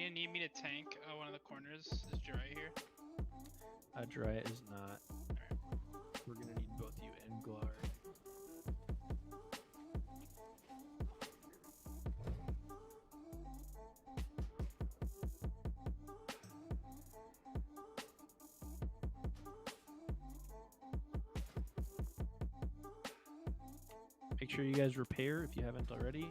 you need me to tank one of the corners? Is Dry here? Dry is not. Alright. We're gonna need both you and Glar. Make sure you guys repair if you haven't already.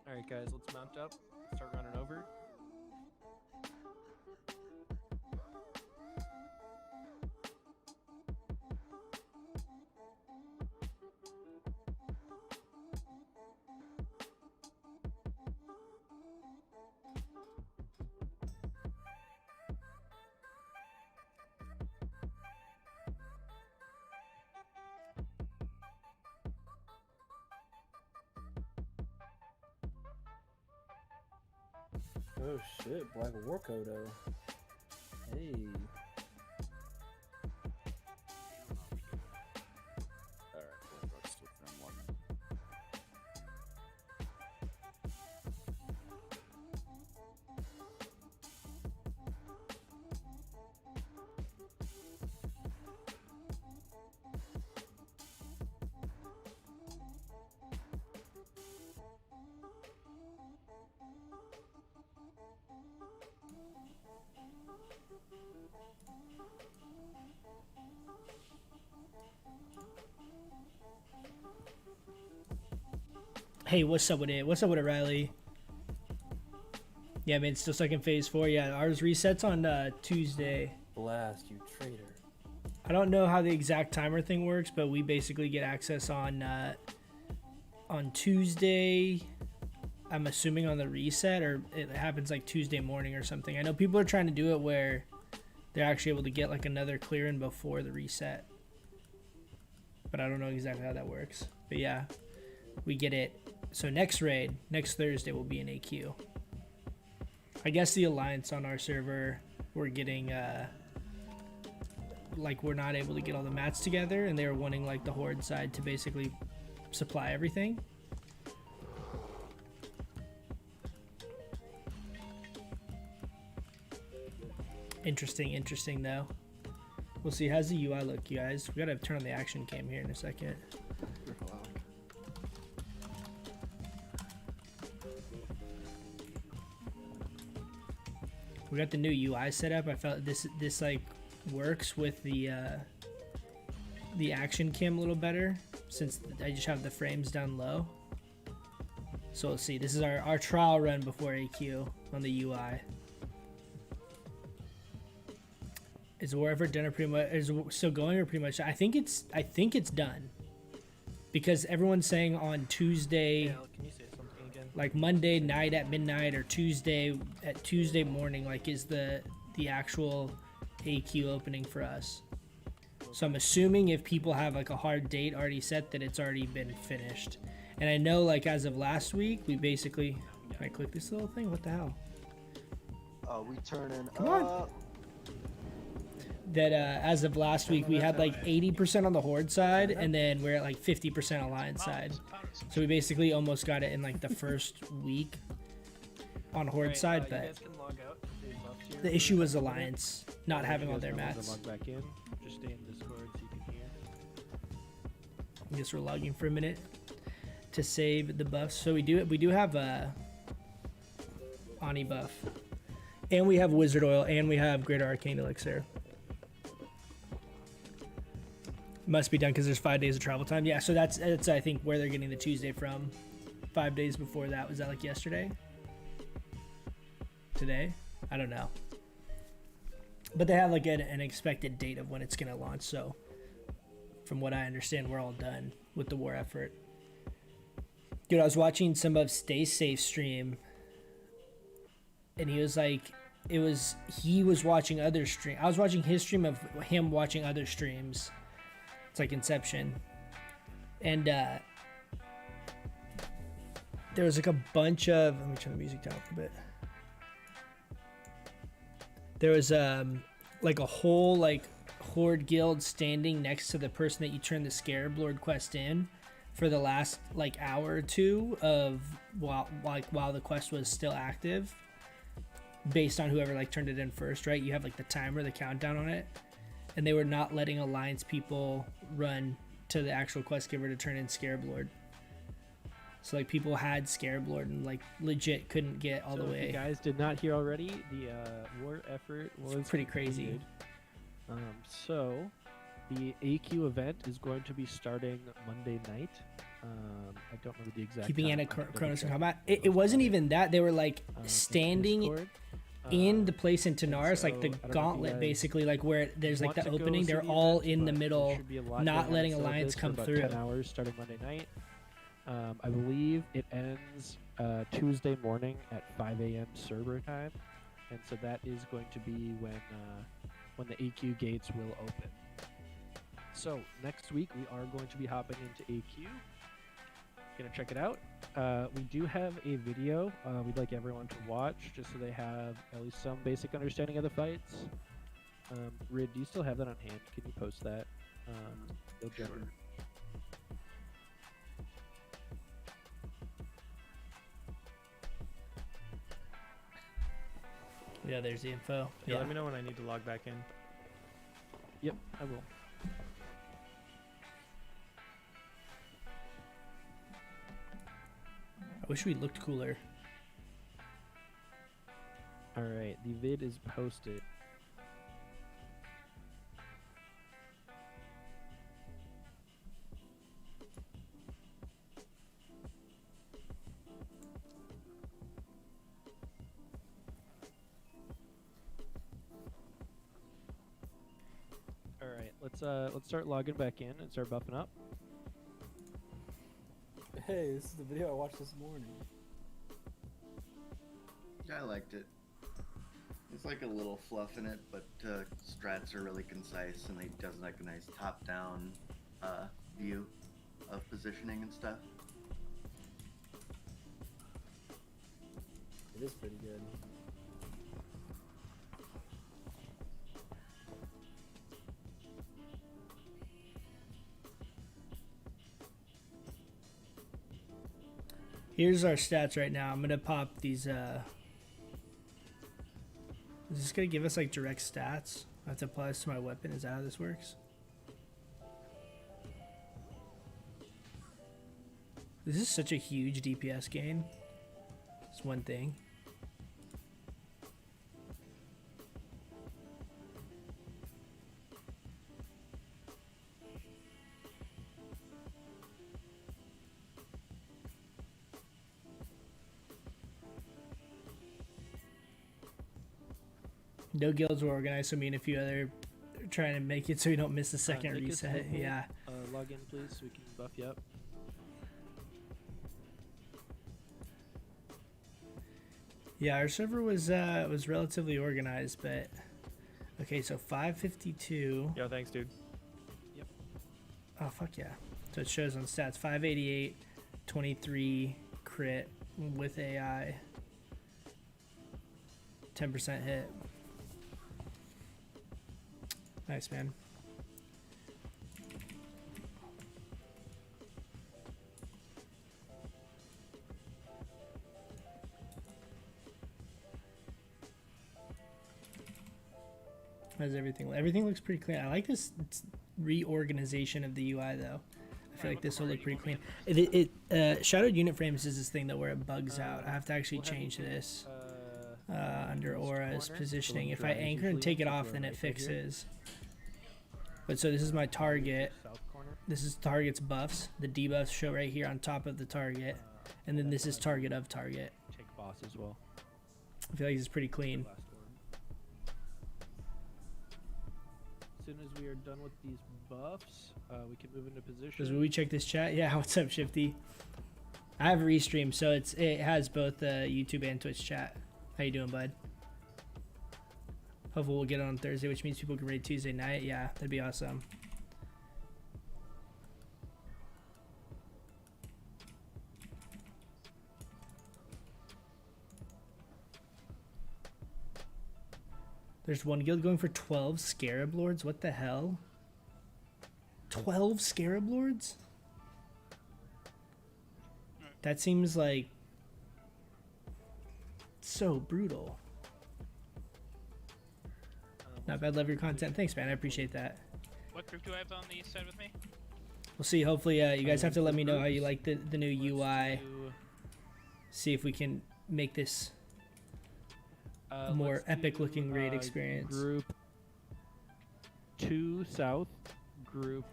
Alright guys, let's mount up, start running over. Oh shit, Black War Kodo. Hey. Alright, cool. Let's do it from one. Hey, what's up with it? What's up with it, Riley? Yeah, man, still stuck in phase 4. Yeah, ours resets on Tuesday. Blast, you traitor. I don't know how the exact timer thing works, but we basically get access on Tuesday. I'm assuming on the reset, or it happens like Tuesday morning or something. I know people are trying to do it where they're actually able to get like another clearing before the reset, but I don't know exactly how that works. But yeah, we get it. So next raid, next Thursday, will be an AQ. I guess the alliance on our server, we're getting like we're not able to get all the mats together, and they were wanting like the horde side to basically supply everything. Interesting though. We'll see. How's the UI look, you guys? We gotta turn on the action cam here in a second. We got the new UI set up. I felt this like works with the action cam a little better since I just have the frames down low. So let's see. This is our trial run before AQ on the UI. Is war effort done or pretty much is still going or pretty much? I think it's done because everyone's saying on Tuesday. Yeah, can you say something again? Like Monday night at midnight or Tuesday morning, like is the actual AQ opening for us. So I'm assuming if people have like a hard date already set, that it's already been finished. And I know like as of last week, we basically, can I click this little thing? What the hell? We turning Come on. That as of last week, we had like 80% on the horde side, and then we're at like 50% alliance side. So we basically almost got it in like the first week on horde side, but the issue was alliance not having all their mats. Log back in. Just stay in Discord so you can hear. I guess we're logging for a minute to save the buffs. So we do have a Ani buff, and we have Wizzard Oil, and we have Greater Arcane Elixir. Must be done because there's 5 days of travel time. Yeah, so that's I think where they're getting the Tuesday from. 5 days before that, was that like yesterday? Today? I don't know. But they have like an expected date of when it's gonna launch. So from what I understand, we're all done with the war effort. Dude, I was watching some of Stay Safe stream, and he was like, he was watching other stream. I was watching his stream of him watching other streams. It's like Inception. And there was like a bunch of, let me turn the music down a bit. There was like a whole like horde guild standing next to the person that you turned the Scarab Lord quest in for the last like hour or two of while the quest was still active, based on whoever like turned it in first, right? You have like the timer, the countdown on it, and they were not letting Alliance people run to the actual quest giver to turn in Scarab Lord. So like people had Scarab Lord and like legit couldn't get all the way. If you guys did not hear already, the war effort was pretty crazy. So the AQ event is going to be starting Monday night. I don't know the exact Keeping time. Chronos in combat. It wasn't even that. They were like standing Discord, in the place in Tanaris, like the so I don't know if you gauntlet, guys basically, like where there's like want the to go opening. see They're the all event, in the but there middle, should be a lot not going on letting in Alliance syllabus for come about through. 10 hours starting Monday night. I believe it ends Tuesday morning at 5 a.m. Server time, and so that is going to be when the AQ gates will open. So next week we are going to be hopping into AQ. Gonna check it out. We do have a video we'd like everyone to watch, just so they have at least some basic understanding of the fights. Rid, do you still have that on hand? Can you post that? Sure. Yeah, there's the info. Yeah. Let me know when I need to log back in. Yep, I will. I wish we looked cooler. All right, the vid is posted. All right, let's start logging back in and start buffing up. Hey, this is the video I watched this morning. Yeah, I liked it. There's like a little fluff in it, but strats are really concise, and it does like a nice top-down view of positioning and stuff. It is pretty good. Here's our stats right now. I'm gonna pop these. Is this gonna give us like direct stats? I have to apply this to my weapon. Is that how this works? This is such a huge DPS gain. It's one thing. No guilds were organized, so me and a few other are trying to make it so we don't miss the second Nick is reset. helpful. Yeah. Log in, please, so we can buff you up. Yeah, our server was relatively organized, but okay, so 552. Yo, thanks, dude. Oh fuck yeah. So it shows on stats 588, 23 crit with AI, 10% hit. Nice, man. How's everything? Everything looks pretty clean. I like this reorganization of the UI though. I feel like this will look pretty clean. Shadowed unit frames is this thing though where it bugs out. I have to actually change this under aura's positioning. If I anchor and take it off, then it fixes. But so this is my target. This is target's buffs. The debuffs show right here on top of the target, and then this is target of target. Take boss as well. I feel like this is pretty clean. soon as we are done with these buffs, we can move into position. Because when we check this chat, yeah, what's up, Shifty? I have a restream, so it has both YouTube and Twitch chat. How you doing, bud? Hopefully we'll get it on Thursday, which means people can raid Tuesday night. Yeah, that'd be awesome. There's one guild going for 12 Scarab Lords. What the hell? 12 Scarab Lords? That seems like so brutal. Not bad. Love your content. Thanks, man. I appreciate that. What group do I have on the east side with me? We'll see. Hopefully, you guys have to let me know how you like the new UI. See if we can make this a more epic looking raid experience. Group 2 south, group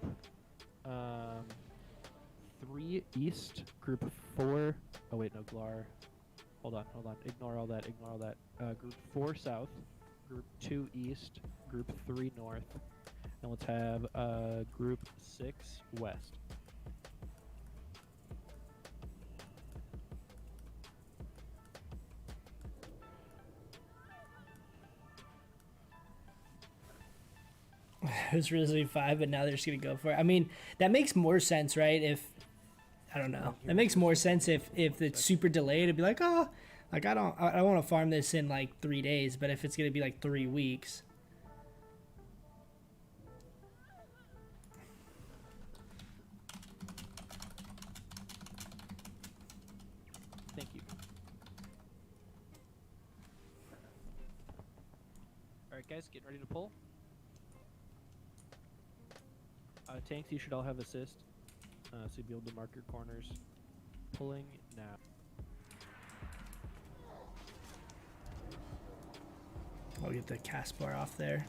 3 east, group 4. Oh wait, no, Glar. Hold on. Ignore all that. Group 4 south, group 2 east, group 3 north, and let's have group 6 west. It was originally 5, but now they're just gonna go for it. I mean, that makes more sense, right? If I don't know, that makes more sense if it's super delayed. It'd be like, oh, like I don't want to farm this in like 3 days, but if it's gonna be like 3 weeks. Thank you. All right, guys, getting ready to pull. Tanks, you should all have assist, so you'll be able to mark your corners. Pulling now. I'll get the cast bar off there.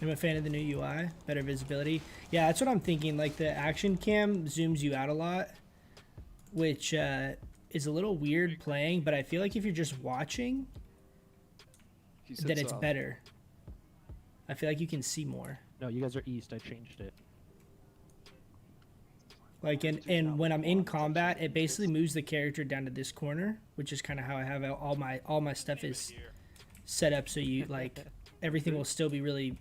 I'm a fan of the new UI, better visibility. Yeah, that's what I'm thinking. Like the action cam zooms you out a lot, which is a little weird playing, but I feel like if you're just watching, then it's better. I feel like you can see more. No, you guys are east. I changed it. Like and when I'm in combat, it basically moves the character down to this corner, which is kind of how I have all my stuff is set up. So you like everything will still be really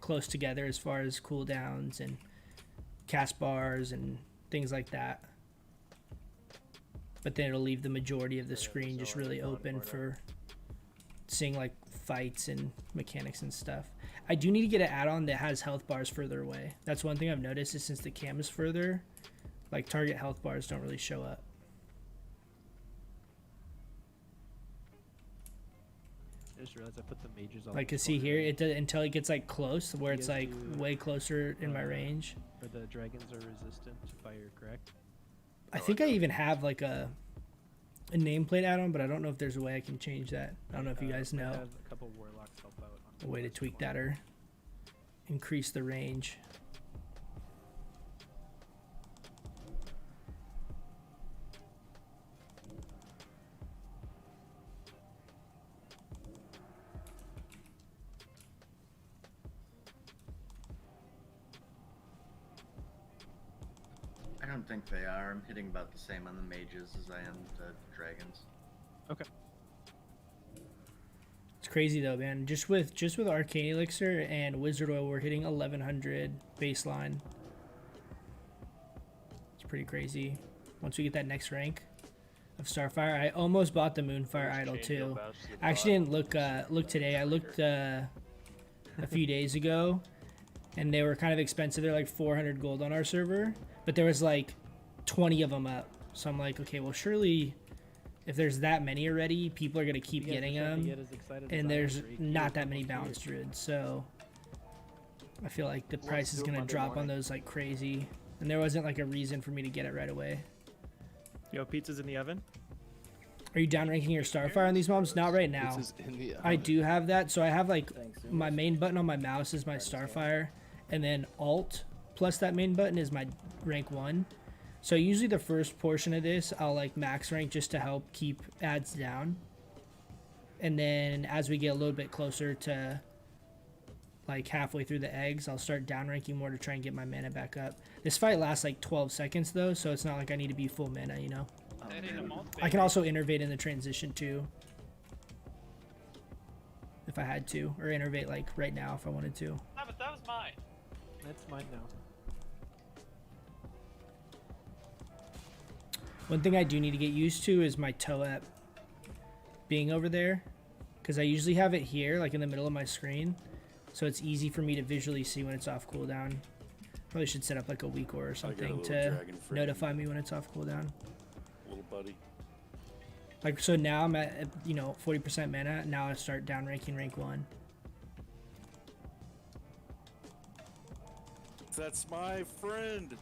close together as far as cooldowns and cast bars and things like that. But then it'll leave the majority of the screen just really open for seeing like fights and mechanics and stuff. I do need to get an add-on that has health bars further away. That's one thing I've noticed is since the cam is further, like target health bars don't really show up. I just realized I put the mages on. Like to see here, it does until it gets like close, where it's like way closer in my range. Or the dragons are resistant to fire, correct? I think I even have like a nameplate add-on, but I don't know if there's a way I can change that. I don't know if you guys know I have a couple warlocks help out on a way to tweak that or increase the range. I don't think they are. I'm hitting about the same on the mages as I am the dragons. Okay. It's crazy though, man. Just with Arcane Elixir and Wizzard Oil, we're hitting 1100 baseline. It's pretty crazy. Once we get that next rank of Starfire, I almost bought the Moonfire Idol too. I actually didn't look today. I looked a few days ago, and they were kind of expensive. They're like 400 gold on our server, but there was like 20 of them up. So I'm like, okay, well surely if there's that many already, people are gonna keep getting them, and there's not that many balanced druids, so I feel like the price is gonna drop on those like crazy, and there wasn't like a reason for me to get it right away. Yo, pizza's in the oven. Are you downranking your Starfire on these mobs? Not right now. I do have that, so I have like my main button on my mouse is my Starfire, and then Alt plus that main button is my rank 1. So usually the first portion of this, I'll like max rank just to help keep ads down. and then as we get a little bit closer to like halfway through the eggs, I'll start downranking more to try and get my mana back up. This fight lasts like 12 seconds though, so it's not like I need to be full mana, you know. That ain't a malt, I can baby. also innervate in the transition too, if I had to, or innervate like right now if I wanted to. Ah, but that was mine. That's mine now. One thing I do need to get used to is my toe-up being over there, because I usually have it here, like in the middle of my screen, so it's easy for me to visually see when it's off cooldown. Probably should set up like a week or something to notify me when it's off cooldown. Little buddy. Like, so now I'm at, you know, 40% mana. Now I start down ranking rank 1. That's my friend.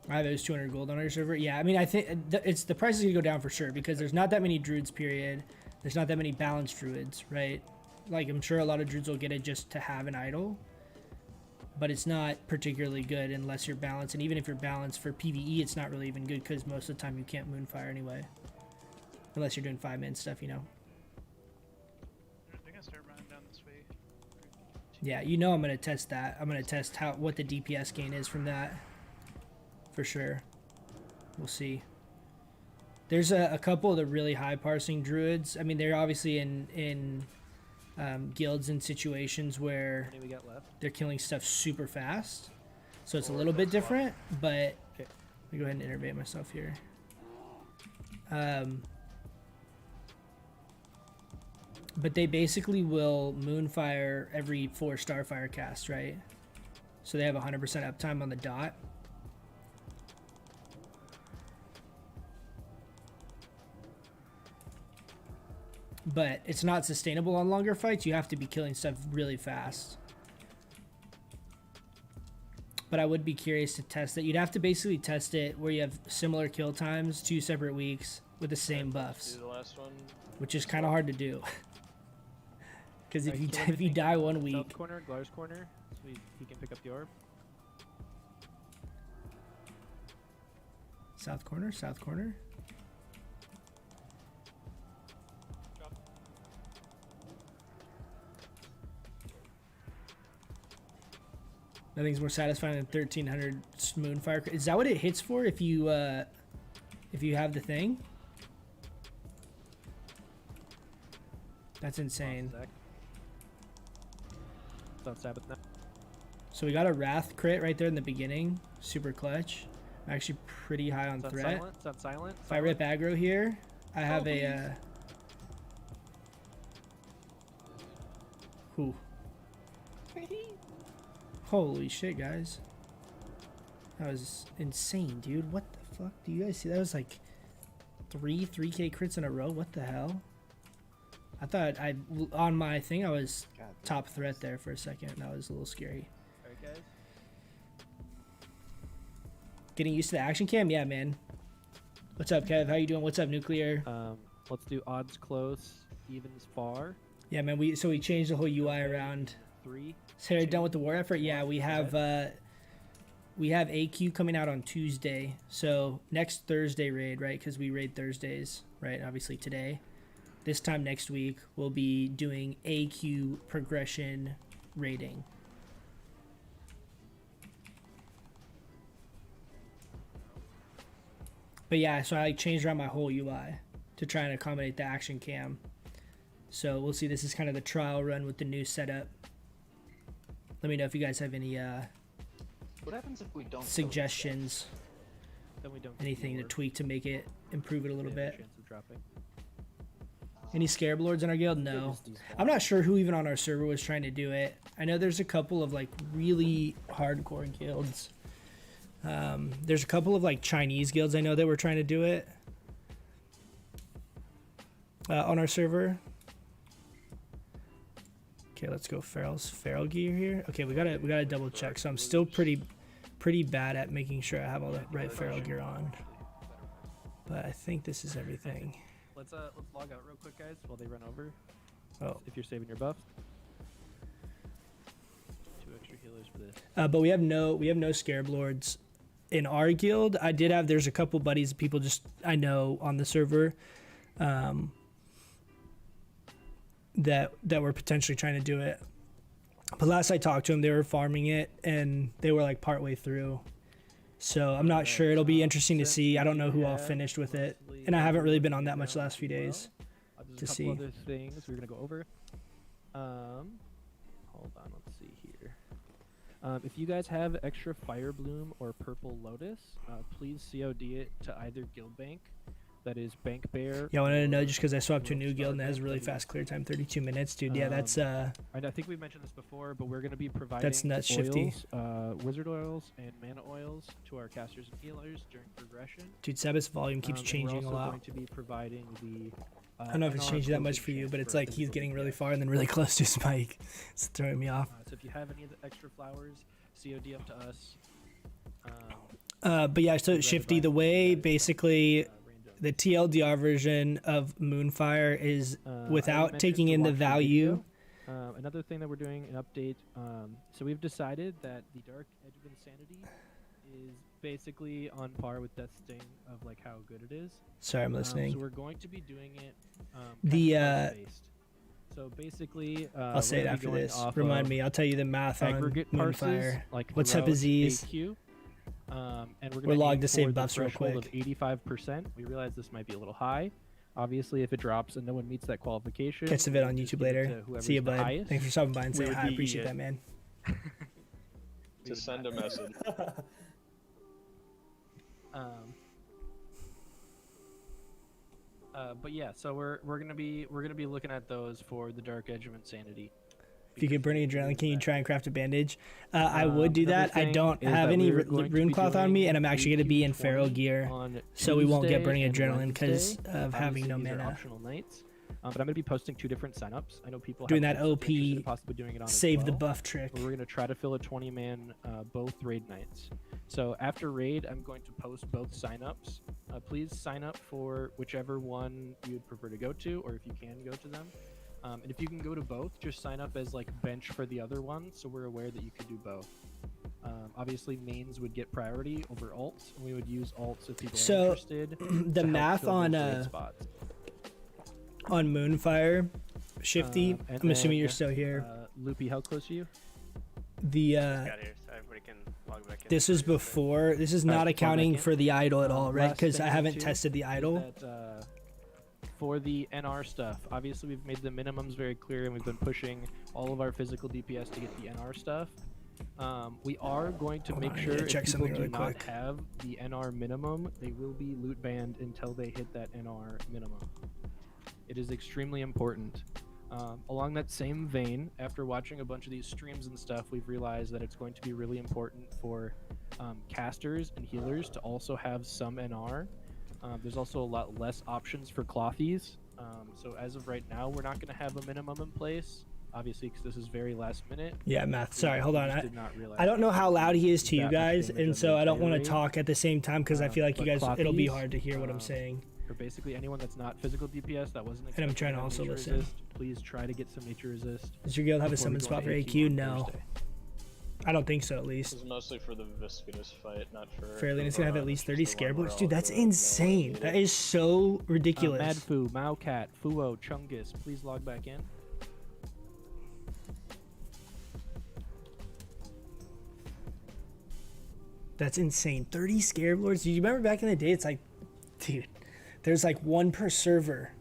I there's 200 gold on our server. Yeah, I mean, I think it's the price is gonna go down for sure because there's not that many druids. Period. There's not that many balanced druids, right? Like I'm sure a lot of druids will get it just to have an idol, but it's not particularly good unless you're balanced. And even if you're balanced for PvE, it's not really even good because most of the time you can't moonfire anyway, unless you're doing 5-man stuff, you know. They're gonna start running down this way. Yeah, you know I'm gonna test that. I'm gonna test what the DPS gain is from that. For sure. We'll see. There's a couple of the really high parsing druids. I mean, they're obviously in guilds and situations where How many we got left? they're killing stuff super fast. So it's a little bit different, but Okay. let me go ahead and innervate myself here. But they basically will moonfire every 4 starfire cast, right? So they have 100% uptime on the dot. But it's not sustainable on longer fights. You have to be killing stuff really fast. But I would be curious to test it. You'd have to basically test it where you have similar kill times, 2 separate weeks with the same buffs, Do the last one. which is kind of hard to do. Because if Alright, you kill if you everything die 1 South week, corner, Glar's corner, so he can pick up the orb. south corner, south corner. Nothing's more satisfying than 1300 moonfire. Is that what it hits for if you have the thing? That's insane. South Sabbath now. So we got a Wrath crit right there in the beginning. Super clutch. I'm actually pretty high on It's on threat. silent. It's on silent. If I rip aggro here, I have a... Whew. Holy shit, guys. That was insane, dude. What the fuck? Do you guys see? That was like 3K crits in a row. What the hell? I thought on my thing, I was top threat there for a second. That was a little scary. Alright, guys. Getting used to the action cam? Yeah, man. What's up, Kev? How you doing? What's up, Nuclear? Let's do odds close, evens far. Yeah, man. We changed the whole UI around. 3. Sarah, done with the war effort? Yeah, we have AQ coming out on Tuesday. So next Thursday raid, right? Because we raid Thursdays, right? Obviously today. This time next week, we'll be doing AQ progression raiding. But yeah, so I changed around my whole UI to try and accommodate the action cam. So we'll see. This is kind of the trial run with the new setup. Let me know if you guys have any What happens if we don't suggestions, Then we don't. get anything the to orb. tweak to make it improve it a little They have bit. chance of dropping. Any Scarab Lords in our guild? No. I'm not sure who even on our server was trying to do it. I know there's a couple of like really hardcore guilds. There's a couple of like Chinese guilds I know that were trying to do it on our server. Okay, let's go feral gear here. Okay, we gotta double check. So I'm still pretty bad at making sure I have all the right feral gear on. But I think this is everything. Let's log out real quick, guys, while they run over. Oh. If you're saving your buff. 2 extra healers for this. But we have no Scarab Lords in our guild. There's a couple buddies, people just I know on the server. that were potentially trying to do it. But last I talked to them, they were farming it and they were like partway through. So I'm not sure. It'll be interesting to see. I don't know who all finished with it, and I haven't really been on that much the last few days to see. Other things we're gonna go over. Hold on, let's see here. If you guys have extra Fire Bloom or Purple Lotus, please COD it to either guild bank. That is Bank Bear. Yeah, I wanted to know just because I swapped to a new guild and it has a really fast clear time, 32 minutes, dude. Yeah, that's I think we mentioned this before, but we're gonna be providing that's nuts, Shifty. oils, Wizzard oils and mana oils to our casters and healers during progression. Dude, Sabbath's volume keeps changing a lot. We're also going to be providing the. I don't know if it's changed that much for you, but it's like he's getting really far and then really close to his mic. It's throwing me off. So if you have any of the extra flowers, COD up to us. But yeah, so Shifty, the way basically the TLDR version of Moonfire is without taking in the value. Another thing that we're doing, an update. So we've decided that the Dark Edge of Insanity is basically on par with Death Sting of like how good it is. Sorry, I'm listening. So we're going to be doing it based. So basically, I'll say it after this. Remind me. I'll tell you the math on Moonfire. Like what's up, Aziz? And we're logged to save buffs real quick. Of 85%. We realize this might be a little high. Obviously, if it drops and no one meets that qualification, catch the vid on YouTube later. See you, bud. Highest. Thanks for stopping by and saying hi. I appreciate that, man. To send a message. But yeah, so we're gonna be looking at those for the Dark Edge of Insanity. If you get burning adrenaline, can you try and craft a bandage? I would do that. I don't have any rune cloth on me, and I'm actually going to be in feral gear, so we won't get burning adrenaline because of having no mana. Optional nights. But I'm going to be posting 2 different signups. I know people doing that OP possibly doing it on save the buff trick. We're going to try to fill a 20-man both raid nights. So after raid, I'm going to post both signups. Please sign up for whichever one you'd prefer to go to, or if you can go to them. And if you can go to both, just sign up as like bench for the other one, so we're aware that you can do both. Obviously, mains would get priority over alts, and we would use alts if people are interested. The math on Moonfire, Shifty. I'm assuming you're still here. Loopy, how close are you? This is before. This is not accounting for the idol at all, right? Because I haven't tested the idol. For the NR stuff, obviously we've made the minimums very clear and we've been pushing all of our physical DPS to get the NR stuff. We are going to make sure if people do not have the NR minimum, they will be loot banned until they hit that NR minimum. It is extremely important. Along that same vein, after watching a bunch of these streams and stuff, we've realized that it's going to be really important for casters and healers to also have some NR. There's also a lot less options for clothies. So as of right now, we're not going to have a minimum in place, obviously, because this is very last minute. Yeah, math. Sorry, hold on. I don't know how loud he is to you guys, and so I don't want to talk at the same time because I feel like you guys, it'll be hard to hear what I'm saying. For basically anyone that's not physical DPS, that wasn't. And I'm trying to also listen. Resist, please try to get some nature resist. Does your guild have a summon spot for AQ? No. I don't think so, at least. This is mostly for the Viscous fight, not for... Fairly's gonna have at least 30 Scarab Lords. Dude, that's insane. That is so ridiculous. Madfu, Maocat, Fuo, Chungus, please log back in. That's insane. 30 Scarab Lords? Do you remember back in the day, it's like... Dude, there's like 1 per server.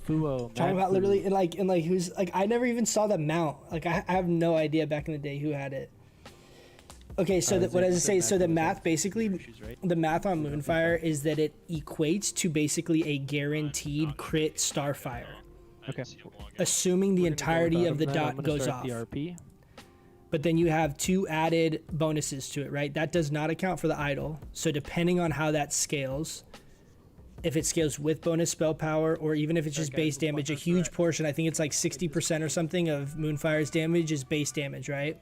Fuo, talking about literally and like who's like I never even saw the mount. Like I have no idea back in the day who had it. Okay, so what does it say? So the math basically, the math on Moonfire is that it equates to basically a guaranteed crit Starfire. Okay. Assuming the entirety of the dot goes off. But then you have 2 added bonuses to it, right? That does not account for the idol. So depending on how that scales, if it scales with bonus spell power or even if it's just base damage, a huge portion, I think it's like 60% or something of Moonfire's damage is base damage, right?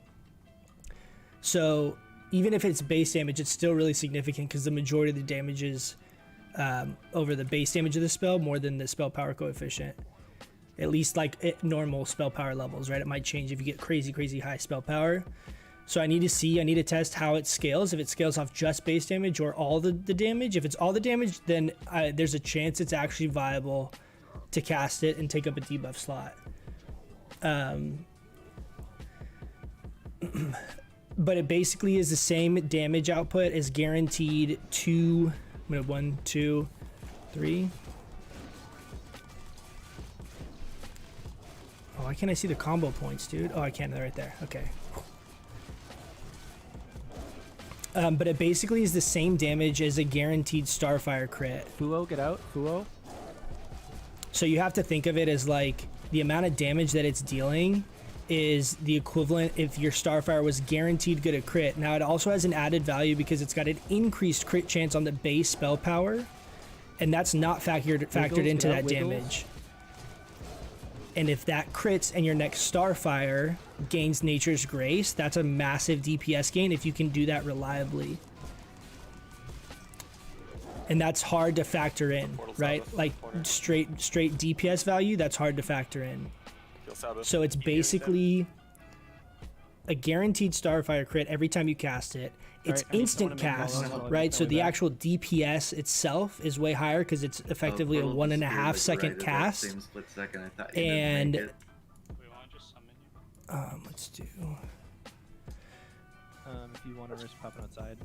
So even if it's base damage, it's still really significant because the majority of the damage is over the base damage of the spell more than the spell power coefficient. At least like at normal spell power levels, right? It might change if you get crazy high spell power. So I need to test how it scales, if it scales off just base damage or all the damage. If it's all the damage, then there's a chance it's actually viable to cast it and take up a debuff slot. But it basically is the same damage output as guaranteed to, I'm gonna 1, 2, 3. Oh, why can't I see the combo points, dude? Oh, I can, they're right there. Okay. But it basically is the same damage as a guaranteed Starfire crit. Fuo, get out. Fuo. So you have to think of it as like the amount of damage that it's dealing is the equivalent if your Starfire was guaranteed good at crit. Now it also has an added value because it's got an increased crit chance on the base spell power, and that's not factored into that damage. And if that crits and your next Starfire gains Nature's Grace, that's a massive DPS gain if you can do that reliably. And that's hard to factor in, right? Like straight DPS value, that's hard to factor in. So it's basically a guaranteed Starfire crit every time you cast it. It's instant cast, right? So the actual DPS itself is way higher because it's effectively a 1.5 second cast. And We want to just summon you. let's do. If you want to risk popping outside.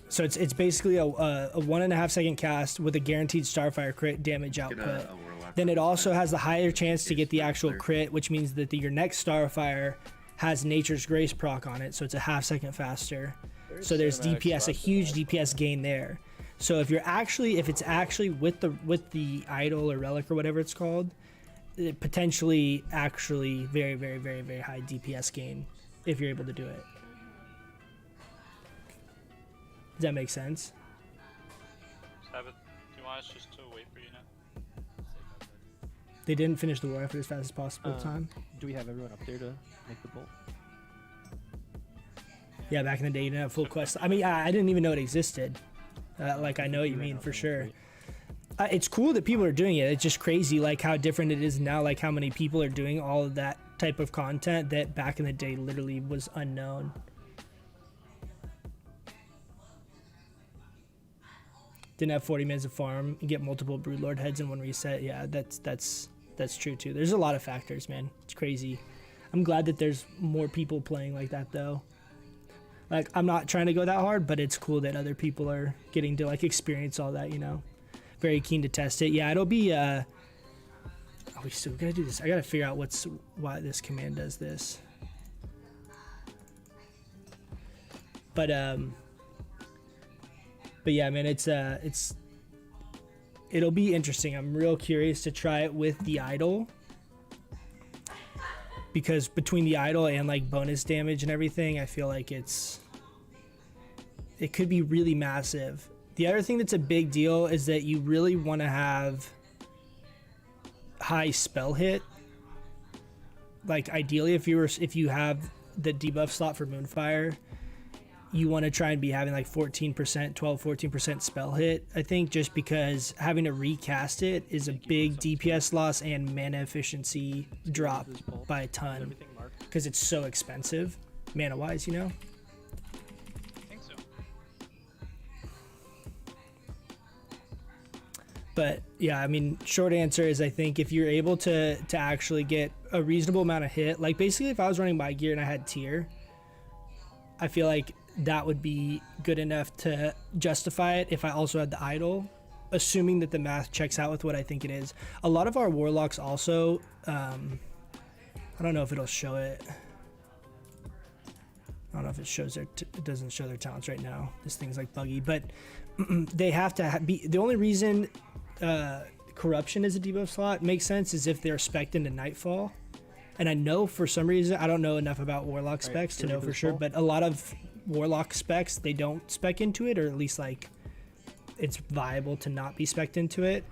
So it's basically a 1.5 second cast with a guaranteed Starfire crit damage output. Then it also has the higher chance to get the actual crit, which means that your next Starfire has Nature's Grace proc on it, so it's a half second faster. So there's DPS, a huge DPS gain there. So if it's actually with the idol or relic or whatever it's called, it potentially actually very, very, very, very high DPS gain if you're able to do it. Does that make sense? Sabbath, do you want us just to wait for you now? They didn't finish the war effort as fast as possible time. Do we have everyone up there to make the bolt? Yeah, back in the day, you didn't have full quest. I mean, I didn't even know it existed. Like, I know what you mean for sure. It's cool that people are doing it. It's just crazy, like, how different it is now, like, how many people are doing all of that type of content that back in the day literally was unknown. Didn't have 40 minutes of farm and get multiple Broodlord heads in one reset. Yeah, that's true too. There's a lot of factors, man. It's crazy. I'm glad that there's more people playing like that though. Like, I'm not trying to go that hard, but it's cool that other people are getting to like experience all that, you know. Very keen to test it. Yeah, it'll be we still gotta do this. I gotta figure out why this command does this. But yeah, man, it'll be interesting. I'm real curious to try it with the idol, because between the idol and like bonus damage and everything, I feel like it could be really massive. The other thing that's a big deal is that you really want to have high spell hit. Like ideally, if you have the debuff slot for Moonfire, you want to try and be having like 14% spell hit, I think, just because having to recast it is a big DPS loss and mana efficiency drop by a ton because it's so expensive mana wise, you know. I think so. But yeah, I mean, short answer is I think if you're able to actually get a reasonable amount of hit, like basically if I was running my gear and I had tier, I feel like that would be good enough to justify it if I also had the idol, assuming that the math checks out with what I think it is. A lot of our warlocks also, I don't know if it'll show it. I don't know if it shows it doesn't show their talents right now. This thing's like buggy, but they have to be, the only reason corruption is a debuff slot makes sense is if they're spec'd into Nightfall. And I know for some reason, I don't know enough about warlock specs to know for sure, but a lot of warlock specs, they don't spec into it, or at least like it's viable to not be spec'd into it,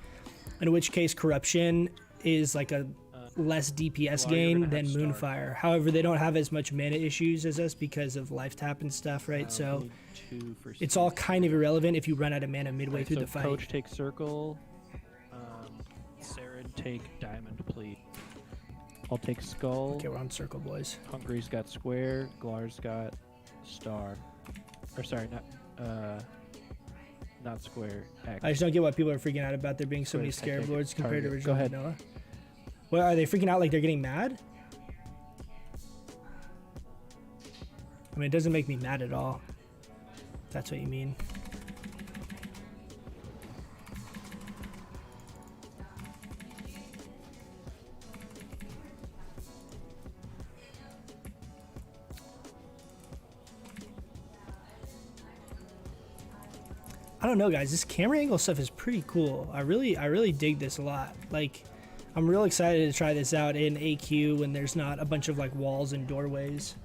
in which case corruption is like a less DPS gain than Moonfire. However, they don't have as much mana issues as us because of life tap and stuff, right? So it's all kind of irrelevant if you run out of mana midway through the fight. Coach take circle, Saren take diamond pleat. I'll take skull. Okay, we're on circle, boys. Hungry's got square. Glar's got star. Or sorry, not square. X. I just don't get why people are freaking out about there being so many Square, Scarab Lords compared to target. original Go ahead. vanilla. Well, are they freaking out like they're getting mad? I mean, it doesn't make me mad at all. If that's what you mean. I don't know, guys. This camera angle stuff is pretty cool. I really dig this a lot. Like, I'm real excited to try this out in AQ when there's not a bunch of like walls and doorways.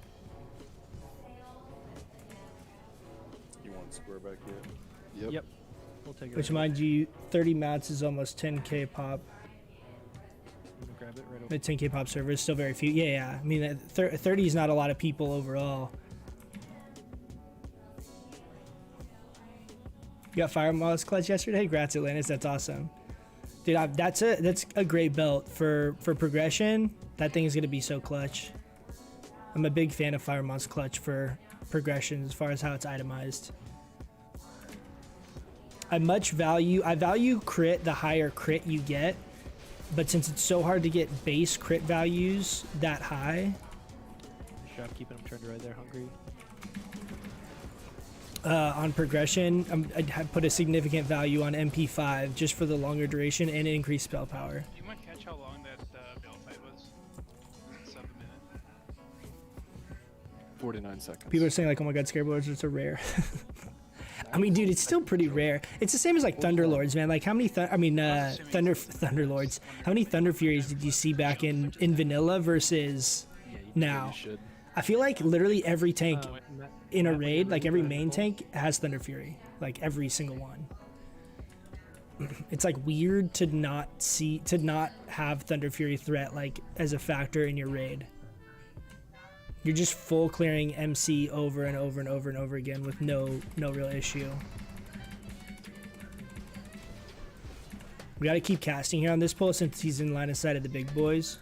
You want square back here? Yep. We'll take it. Which, right mind you, 30 mats is almost 10k pop. I'm gonna grab it right over. The 10k pop server is still very few. Yeah. I mean, 30 is not a lot of people overall. You got Fire Moss clutch yesterday? Grats, Atlantis. That's awesome. Dude, that's a great belt for progression. That thing is going to be so clutch. I'm a big fan of Fire Moss clutch for progression as far as how it's itemized. I value crit the higher crit you get, but since it's so hard to get base crit values that high, Nice job keeping them turned right there, Hungry. on progression, I'd put a significant value on MP5 just for the longer duration and increased spell power. Do you mind catch how long that bell fight was? Sub a minute. 49 seconds. People are saying like, "Oh my God, Scarab Lords are so rare." I mean, dude, it's still pretty rare. It's the same as like Thunder Lords, man. Like, how many? Thunder Lords. How many Thunder Furies did you see back in vanilla versus now? should. I feel like literally every tank Matt- in a Matt, when raid, you're like reading every the main info- tank has Thunder Fury, like every single one. It's like weird to not have Thunder Fury threat like as a factor in your raid. You're just full clearing MC over and over and over and over again with no real issue. We got to keep casting here on this pull since he's in line of sight of the big boys.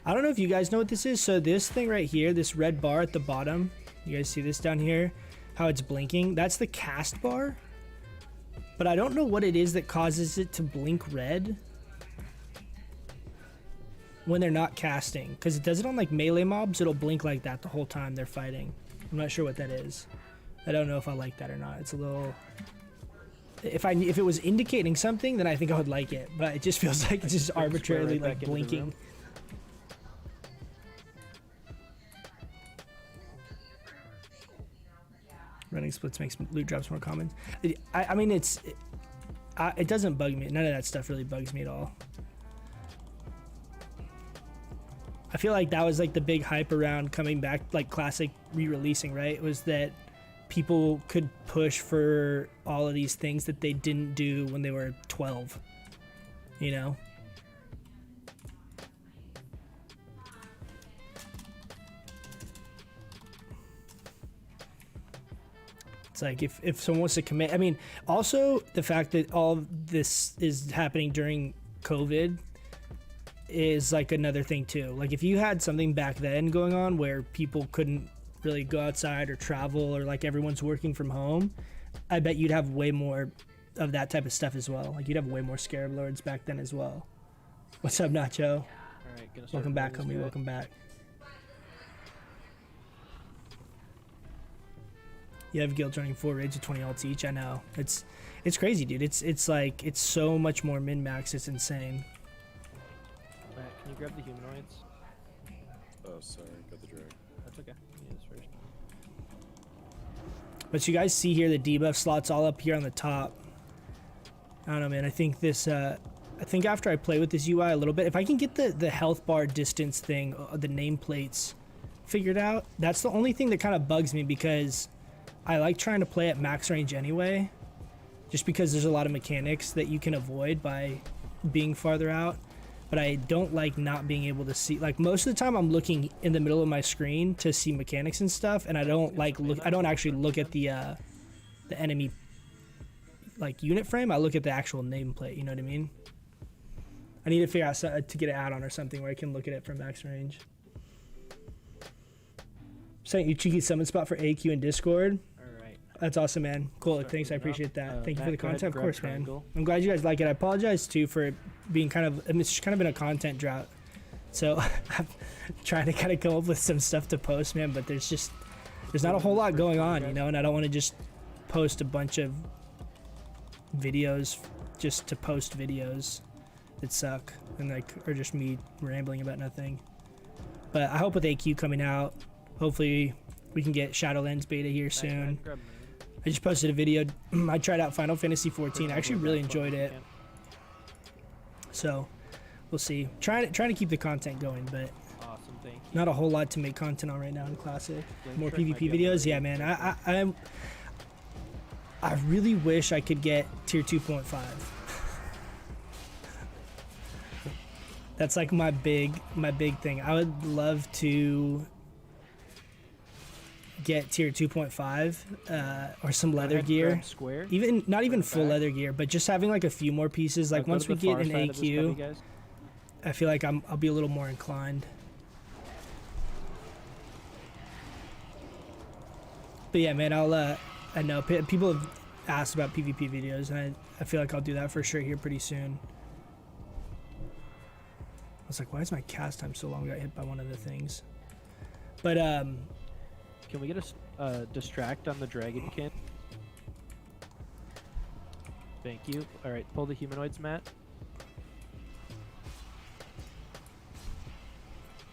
I don't know if you guys know what this is. So this thing right here, this red bar at the bottom, you guys see this down here, how it's blinking? That's the cast bar. But I don't know what it is that causes it to blink red when they're not casting. Because it does it on like melee mobs, it'll blink like that the whole time they're fighting. I'm not sure what that is. I don't know if I like that or not. It's a little... If it was indicating something, then I think I would like it. But it just feels like it's just Bring the square arbitrarily right like back into the blinking. room. Running splits makes loot drops more common. I mean, it doesn't bug me. None of that stuff really bugs me at all. I feel like that was like the big hype around coming back, like classic re-releasing, right? It was that people could push for all of these things that they didn't do when they were 12, you know? It's like if someone wants to commit, I mean, also the fact that all of this is happening during COVID is like another thing too. Like if you had something back then going on where people couldn't really go outside or travel, or like everyone's working from home, I bet you'd have way more of that type of stuff as well. Like you'd have way more Scarab Lords back then as well. What's up, Nacho? All right, gonna start Welcome back, rolling this homie. guy. Welcome back. You have guilds running 4 raids with 20 ults each. I know. It's crazy, dude. It's like it's so much more min max. It's insane. Matt, can you grab the humanoids? Oh, sorry, got the drag. That's okay. Yeah, this first. But you guys see here the debuff slots all up here on the top. I don't know, man. I think this. I think after I play with this UI a little bit, if I can get the health bar distance thing, the nameplates figured out, that's the only thing that kind of bugs me, because I like trying to play at max range anyway, just because there's a lot of mechanics that you can avoid by being farther out. But I don't like not being able to see. Like most of the time, I'm looking in the middle of my screen to see mechanics and stuff, and I don't like look. I don't actually look at the enemy like unit frame. I look at the actual nameplate. You know what I mean? I need to figure out to get an add-on or something where I can look at it from max range. Sent you cheeky summon spot for AQ in Discord. All right. That's awesome, man. Cool. Start Thanks. I moving up. appreciate that. Thank you for Matt, the go ahead, content. Of grab course, man. triangle. I'm glad you guys like it. I apologize too for being kind of. I mean, it's kind of been a content drought. So I'm trying to kind of come up with some stuff to post, man. But there's not a whole lot going on, you know, and I don't want to just post a bunch of videos just to post videos that suck and like or just me rambling about nothing. But I hope with AQ coming out, hopefully we can get Shadowlands beta here soon. I just posted a video. I tried out Final Fantasy 14. I actually really enjoyed it. So we'll see. Trying to keep the content going, but Awesome, thank you. not a whole lot to make content on right now in Classic. Flame More trick might PvP be videos, underrated. yeah, man. I really wish I could get tier 2.5. That's like my big thing. I would love to get tier 2.5 or some Go leather ahead, gear. grab Square. Even not even the full back. leather gear, but just having like a few more pieces. Like Go once to we the get far an side of this cubby, AQ, guys. I feel like I'll be a little more inclined. But yeah, man, I know people have asked about PvP videos, and I feel like I'll do that for sure here pretty soon. I was like, why is my cast time so long? I got hit by one of the things. But Can we get a distract on the dragonkin? Thank you. All right, pull the humanoids, Matt.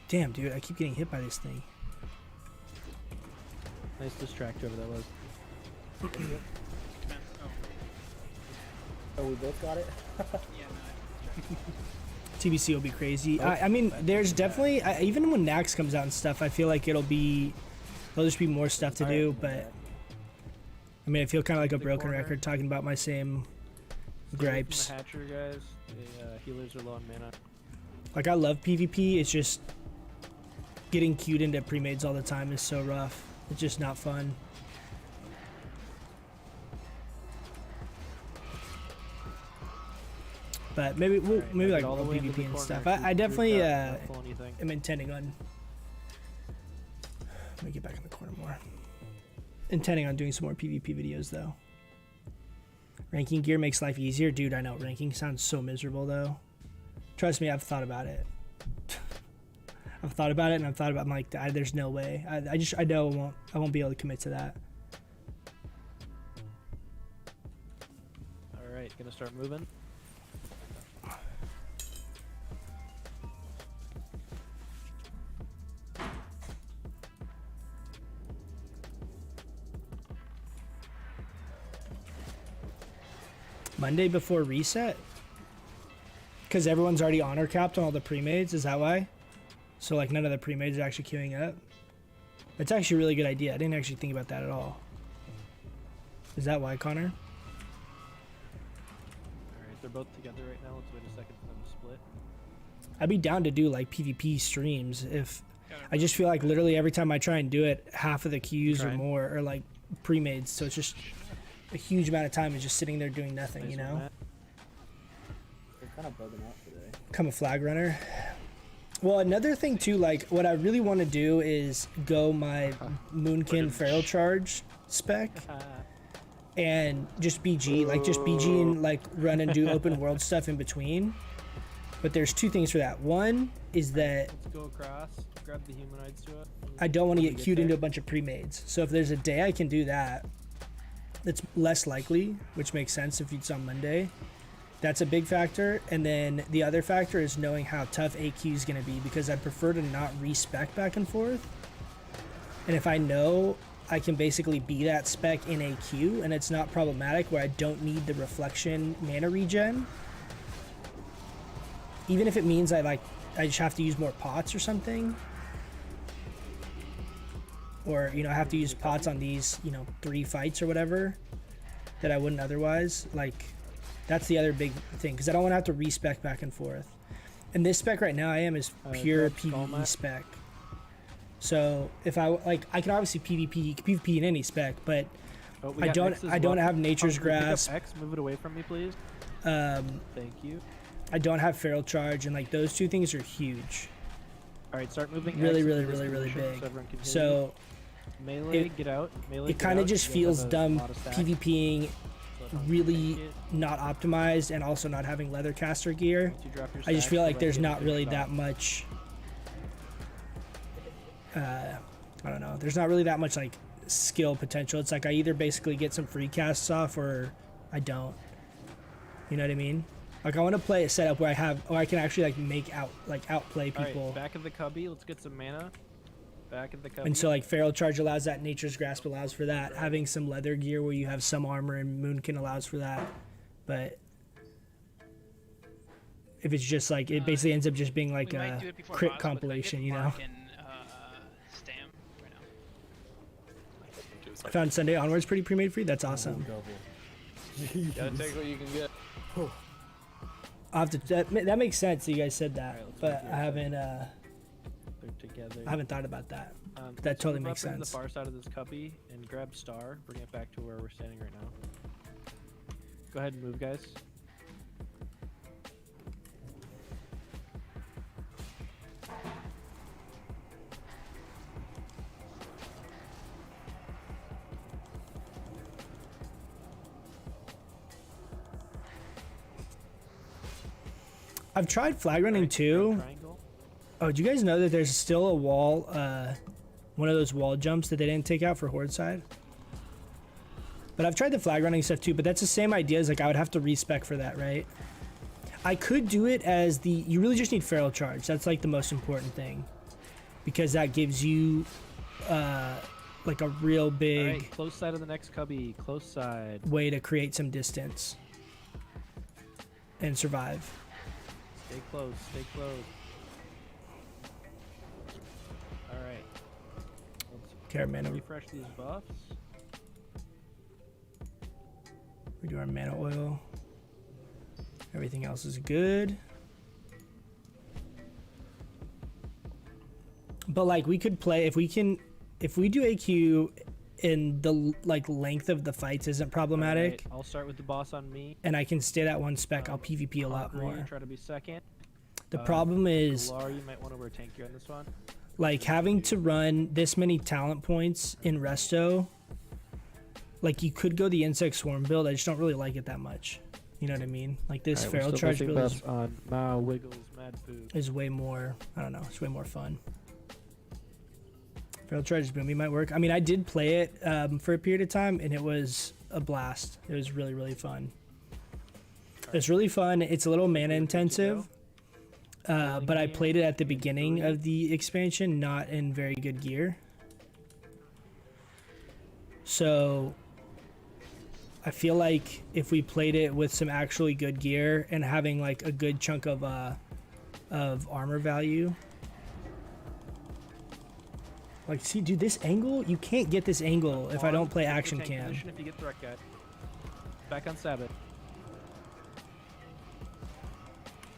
damn, dude, I keep getting hit by this thing. Nice distract, whoever that was. Come in. Oh, we both got it? Yeah, no. TBC will be crazy. I mean, there's definitely even when Nax comes out and stuff, I feel like there'll just be more stuff to do. But I mean, I feel kind of like a broken record talking about my same gripes. From the Hatcher guys, the healers are low on mana. Like I love PvP. It's just getting queued into pre-mades all the time is so rough. It's just not fun. But maybe we'll Alright, maybe now like get all the more way into PvP the and corner, stuff. shoot I definitely through top, not pull anything. am intending on. Let me get back in the corner more. Intending on doing some more PvP videos though. Ranking gear makes life easier, dude. I know ranking sounds so miserable though. Trust me, I've thought about it. I've thought about it, and I've thought about. I'm like, there's no way. I know I won't be able to commit to that. All right, gonna start moving. Monday before reset? Because everyone's already honor capped on all the pre-mades, is that why? So like none of the pre-mades are actually queuing up? That's actually a really good idea. I didn't actually think about that at all. Is that why, Connor? Alright, they're both together right now. Let's wait a second for them to split. I'd be down to do like PvP streams if Got it. I just feel like literally every time I try and do it, half of the queues or Trying. more are like pre-mades. So it's just a huge amount of time is just sitting there doing nothing, Nice you one, know? Matt. They're kind of bugging out today. Become a flag runner. Well, another thing too, like what I really want to do is go my Moonkin Feral Charge spec and just BG, like just BG and like run and do open world stuff in between. But there's two things for that. One is that Let's go across, grab the humanoids to it. I don't want to When get we queued there. into a bunch of pre-mades. So if there's a day I can do that, that's less likely, which makes sense if it's on Monday. That's a big factor. And then the other factor is knowing how tough AQ is going to be, because I prefer to not respec back and forth. And if I know I can basically be that spec in AQ and it's not problematic where I don't need the reflection mana regen, even if it means I just have to use more pots or something, or I have to use pots on these 3 fights or whatever that I wouldn't otherwise, like that's the other big thing, because I don't want to have to respec back and forth. And this spec right now I am is pure grab Skull PvE Mat. spec. So if I can obviously PvP in any spec, but Oh, we I got don't. X as I don't well. have Nature's Hungry, pick up Grasp. X, move it away from me, please. Thank you. I don't have Feral Charge, and like those two things are huge. All right, start moving. Really, X really, into this really, really position big. So everyone can hear So you. Melee, it- get out. Melee, it kind of just feels dumb PvPing, PvPing really not optimized, and also not having leather caster gear. I just feel like there's not really that much. I don't know. There's not really that much like skill potential. It's like I either basically get some free casts off or I don't. You know what I mean? Like I want to play a setup where I can actually like outplay people. All right, back of the cubby. Let's get some mana. Back of the cubby. And so like Feral Charge allows that, Nature's Grasp allows for that. Having some leather gear where you have some armor and Moonkin allows for that. But if it's just like it basically ends up just being like We might a do it before crit boss, but compilation, I you know. Mark and, Stam right now. I found Sunday Onwards pretty pre-made free. That's awesome. Gotta take what you can get. I'll have to, that makes sense that you guys said that, Alright, let's but move I here. haven't They're together. I haven't thought about that. That That totally move makes up into sense. the far side of this cubby and grab star. Bring it back to where we're standing right now. Go ahead and move, guys. I've tried flag running too. Triangle. Oh, do you guys know that there's still a wall, one of those wall jumps that they didn't take out for Horde side? But I've tried the flag running stuff too, but that's the same idea as like I would have to respec for that, right? I could do it as you really just need Feral Charge. That's like the most important thing. Because that gives you like a real big Alright, close side of the next cubby. Close side. way to create some distance and survive. Stay close. Stay close. Alright. Okay, mana. Refresh these buffs. We do our mana oil. Everything else is good. But like we could play if we do AQ and the like length of the fights isn't problematic, Alright, I'll start with the boss on me. and I can stay that one spec, I'll PvP a lot Hungry, more. Try to be second. The problem is Galar, you might want to wear tank gear on this one. like having to run this many talent points in Resto. Like you could go the insect swarm build. I just don't really like it that much. You know what I mean? Like this Alright, we're Feral still Charge missing build buffs on Mao, Wiggles, Mad Food. is way more. I don't know. It's way more fun. Feral Charge Boomy might work. I mean, I did play it for a period of time, and it was a blast. It was really, really fun. It's really fun. It's a little mana intensive, but I played it at the beginning of the expansion, not in very good gear. So I feel like if we played it with some actually good gear and having like a good chunk of armor value. Like, see, dude, this angle, you can't get this angle if I don't play action Tank cam. position if you get threat guide. Back on Sabbath.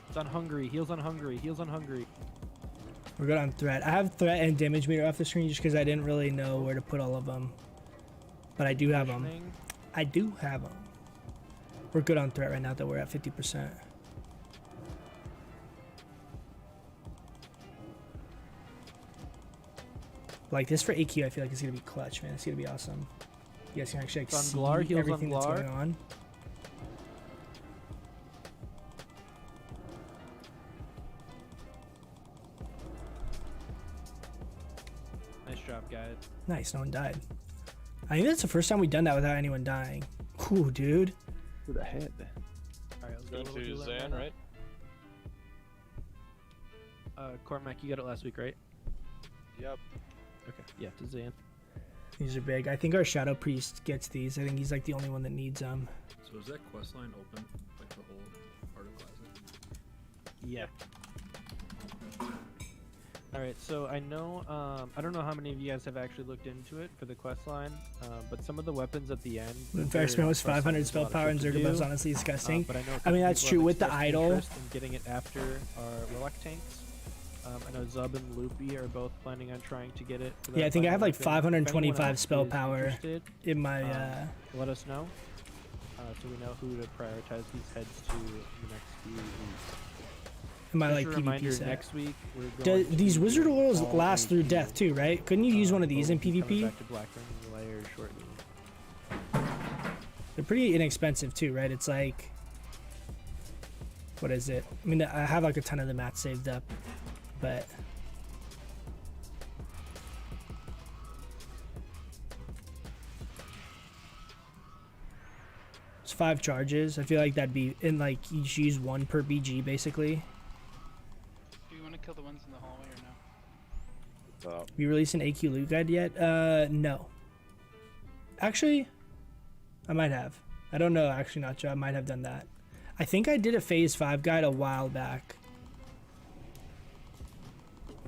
It's on Hungry. Heals on Hungry. Heals on Hungry. We're good on threat. I have threat and damage meter off the screen just because I didn't really know where to put all of them. But I do have them. Positioning. I do have them. We're good on threat right now, though. We're at 50%. Like this for AQ, I feel like it's gonna be clutch, man. It's gonna be awesome. You guys can actually like, It's on see Glar, heals on everything that's Glar. going on. Nice job, guys. Nice, no one died. I think that's the first time we've done that without anyone dying. Cool, dude. To the head. Alright, let's go Go a little to Julian Zan, mana. right? Cormac, you got it last week, right? Yep. Okay, yeah, to Zan. These are big. I think our Shadow Priest gets these. I think he's like the only one that needs them. So is that quest line open? Like the whole part of Classic? Yeah. Alright, so I know, I don't know how many of you guys have actually looked into it for the quest line, but some of the weapons at the end. Moonfire Spin was 500 spell power and Zerga buff's honestly disgusting. But I know a I couple mean, that's people true have with the expressed idol. interest in getting it after our Relic tanks. I know Zub and Loopy are both planning on trying to get it. For Yeah, I that think I have final like weapon. If anyone 525 else spell is power interested, in my. let us know, so we know who to prioritize these heads to in the next few weeks. In my Just like a PvP reminder, set. next week we're going to These be wizard doing oils all last through AQ, death too, right? Couldn't you use one of but these in we'll be coming PvP? back to Blackburn layer shortly. They're pretty inexpensive too, right? It's like, what is it? I mean, I have like a ton of the mats saved up, but it's 5 charges. I feel like that'd be in like you should use 1 per BG basically. Do you want to kill the ones in the hallway or no? We released an AQ loot guide yet? No. Actually, I might have. I don't know. Actually, not sure. I might have done that. I think I did a phase 5 guide a while back.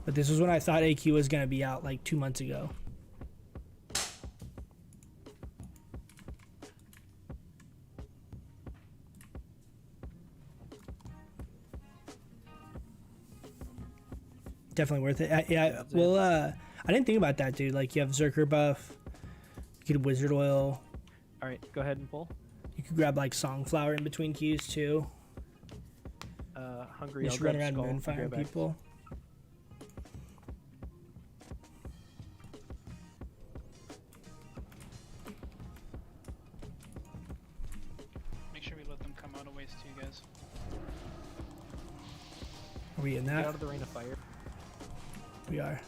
But this was when I thought AQ was going to be out like 2 months ago. Definitely worth it. Yeah, well, I didn't think about that, dude. Like, you have Zerker buff. You could Wizzard Oil. All right, go ahead and pull. You could grab, like, Songflower in between keys, too. Hungry. Just I'll run grab around Skull, moonfire grab X. people. Make sure we let them come out of waste too, guys. Are we in Get that? out of the rain of fire. We are.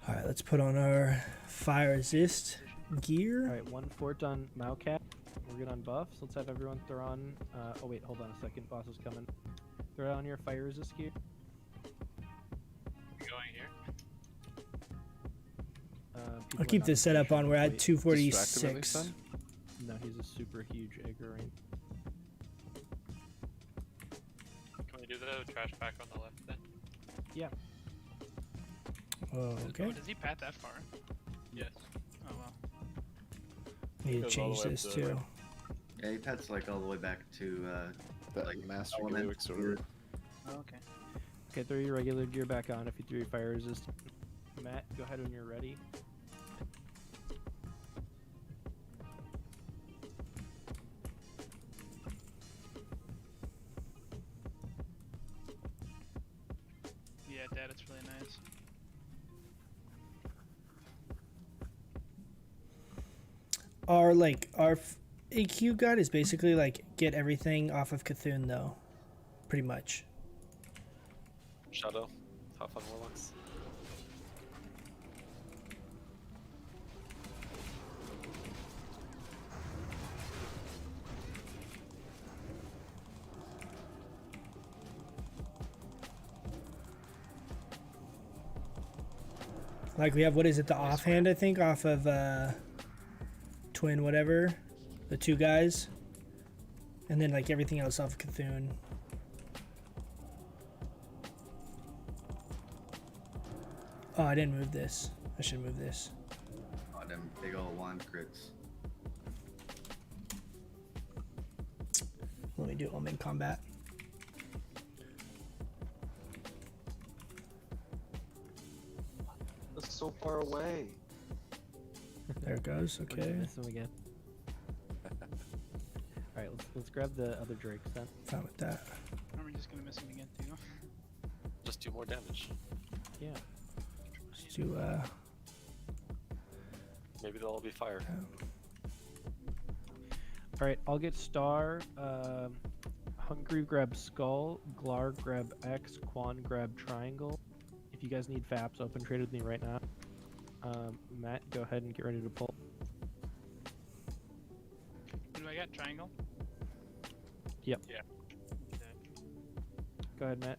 All right, let's put on our fire resist gear. All right, 1 fort on Maucat. We're good on buffs. Let's have everyone throw on. Oh wait, hold on a second. Boss is coming. Throw on your fire resist gear. We going here? People I'll are keep not this set up on. We're at Wait, 246. No, he's a super huge aggro range. Can we do the trash pack on the left then? Yeah. Oh, okay. Oh, does he pat that far? Yes. Oh well. Need to Goes all the change way up this to- too. Yeah, he pets like all the way back to That like master element Galoox sword. Oh, okay. Okay, throw your regular gear back on if you threw your fire resist. Matt, go ahead when you're ready. Yeah, Dad, it's really nice. Our AQ guide is basically like get everything off of Cthulhu though, pretty much. Shadow. Have fun, Warlocks. Like we have, what is it, the offhand, I think, off of Twin whatever, the 2 guys, and then like everything else off of Cthulhu. Oh, I didn't move this. I should move this. oh, them big old wand crits. Let me do it while I'm in combat. That's so far away. There it goes. We're gonna Okay. miss him again. All right, let's grab the other drakes then. Fine with that. Are we just gonna miss him again too? Just do more damage. Yeah. Let's do Maybe they'll all be fire. All right, I'll get star. Hungry grab skull. Glar grab X. Quan grab triangle. If you guys need faps, open trade with me right now. Matt, go ahead and get ready to pull. What do I got? Triangle? Yep. Yeah. Okay. Go ahead, Matt.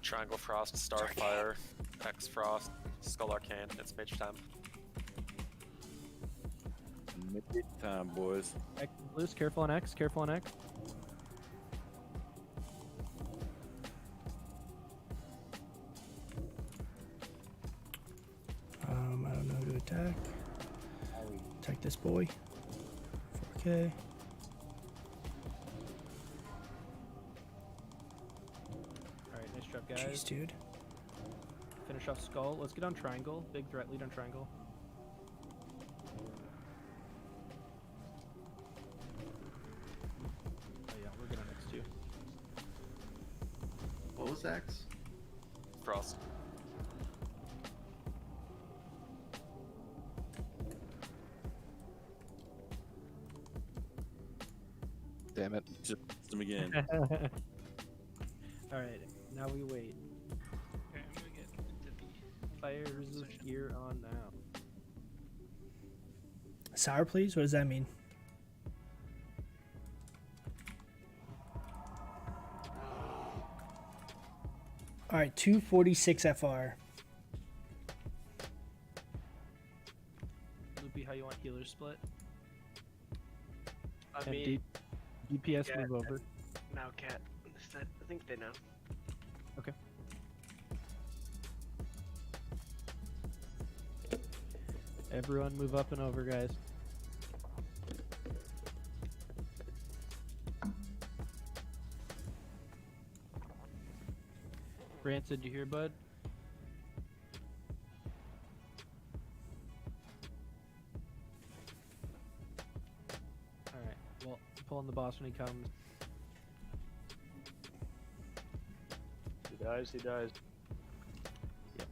Triangle Frost, Starfire, X Frost, Skull Arcane. It's mage time. Mid time, boys. X loose. Careful on X. Careful on X. I don't know who to attack. Attack this boy. 4K. Alright, nice job, guys. Jeez, dude. Finish off Skull. Let's get on Triangle. Big threat lead on Triangle. Oh yeah, we're good on X2. What was X? Frost. Damn it. Just them again. Alright, now we wait. Okay, I'm gonna get into the Fires of Fear on now. Sour, please? What does that mean? Alright, 246 FR. Loopy, how you want healer split? I And mean, DPS yeah, move over. now Cat. I think they know. Okay. Everyone move up and over, guys. Rancid, you hear, bud? Alright, well, pull on the boss when he comes. He dies, he dies. Yep.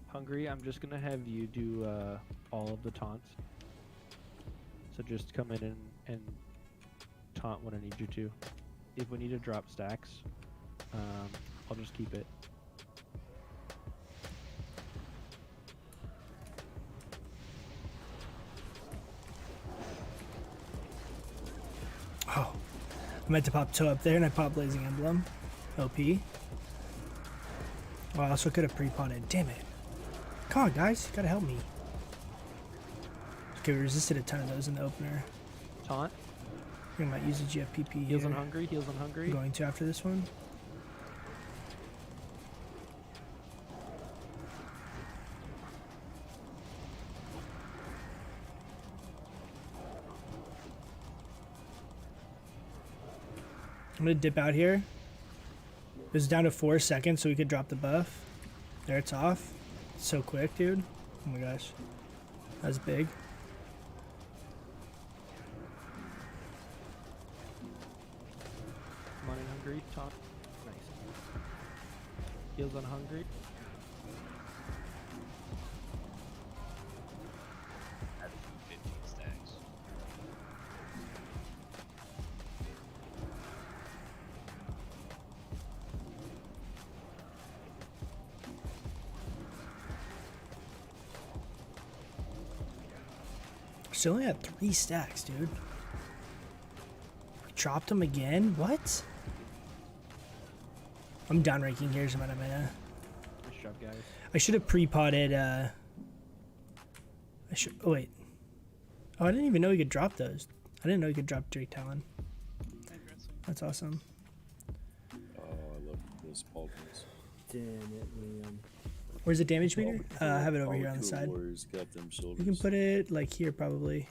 Hungry, I'm just gonna have you do all of the taunts. So just come in and taunt when I need you to. If we need to drop stacks, I'll just keep it. Oh, I meant to pop toe up there and I popped Blazing Emblem. OP. Oh, I also could have pre-potted. Damn it. Come on, guys. You gotta help me. Okay, we resisted a ton of those in the opener. Taunt. I think I might use a GFPP Heals here. on hungry. Heals on hungry. I'm going to after this one. I'm gonna dip out here. This is down to 4 seconds, so we could drop the buff. There, it's off. So quick, dude. Oh my gosh. That's big. Come on in hungry. Taunt. Nice. Heals on hungry. That's 15 stacks. Still only had 3 stacks, dude. Dropped him again? What? I'm down ranking here, so I'm out of mana. Nice job, guys. I should have pre-potted, I should, oh wait. Oh, I didn't even know you could drop those. I didn't know you could drop Drake Talon. That's awesome. Oh, I love those pauldrons. Damn it, Liam. Where's the damage meter? I have it over here on the side. Warriors got them shoulders. You can put it like here probably.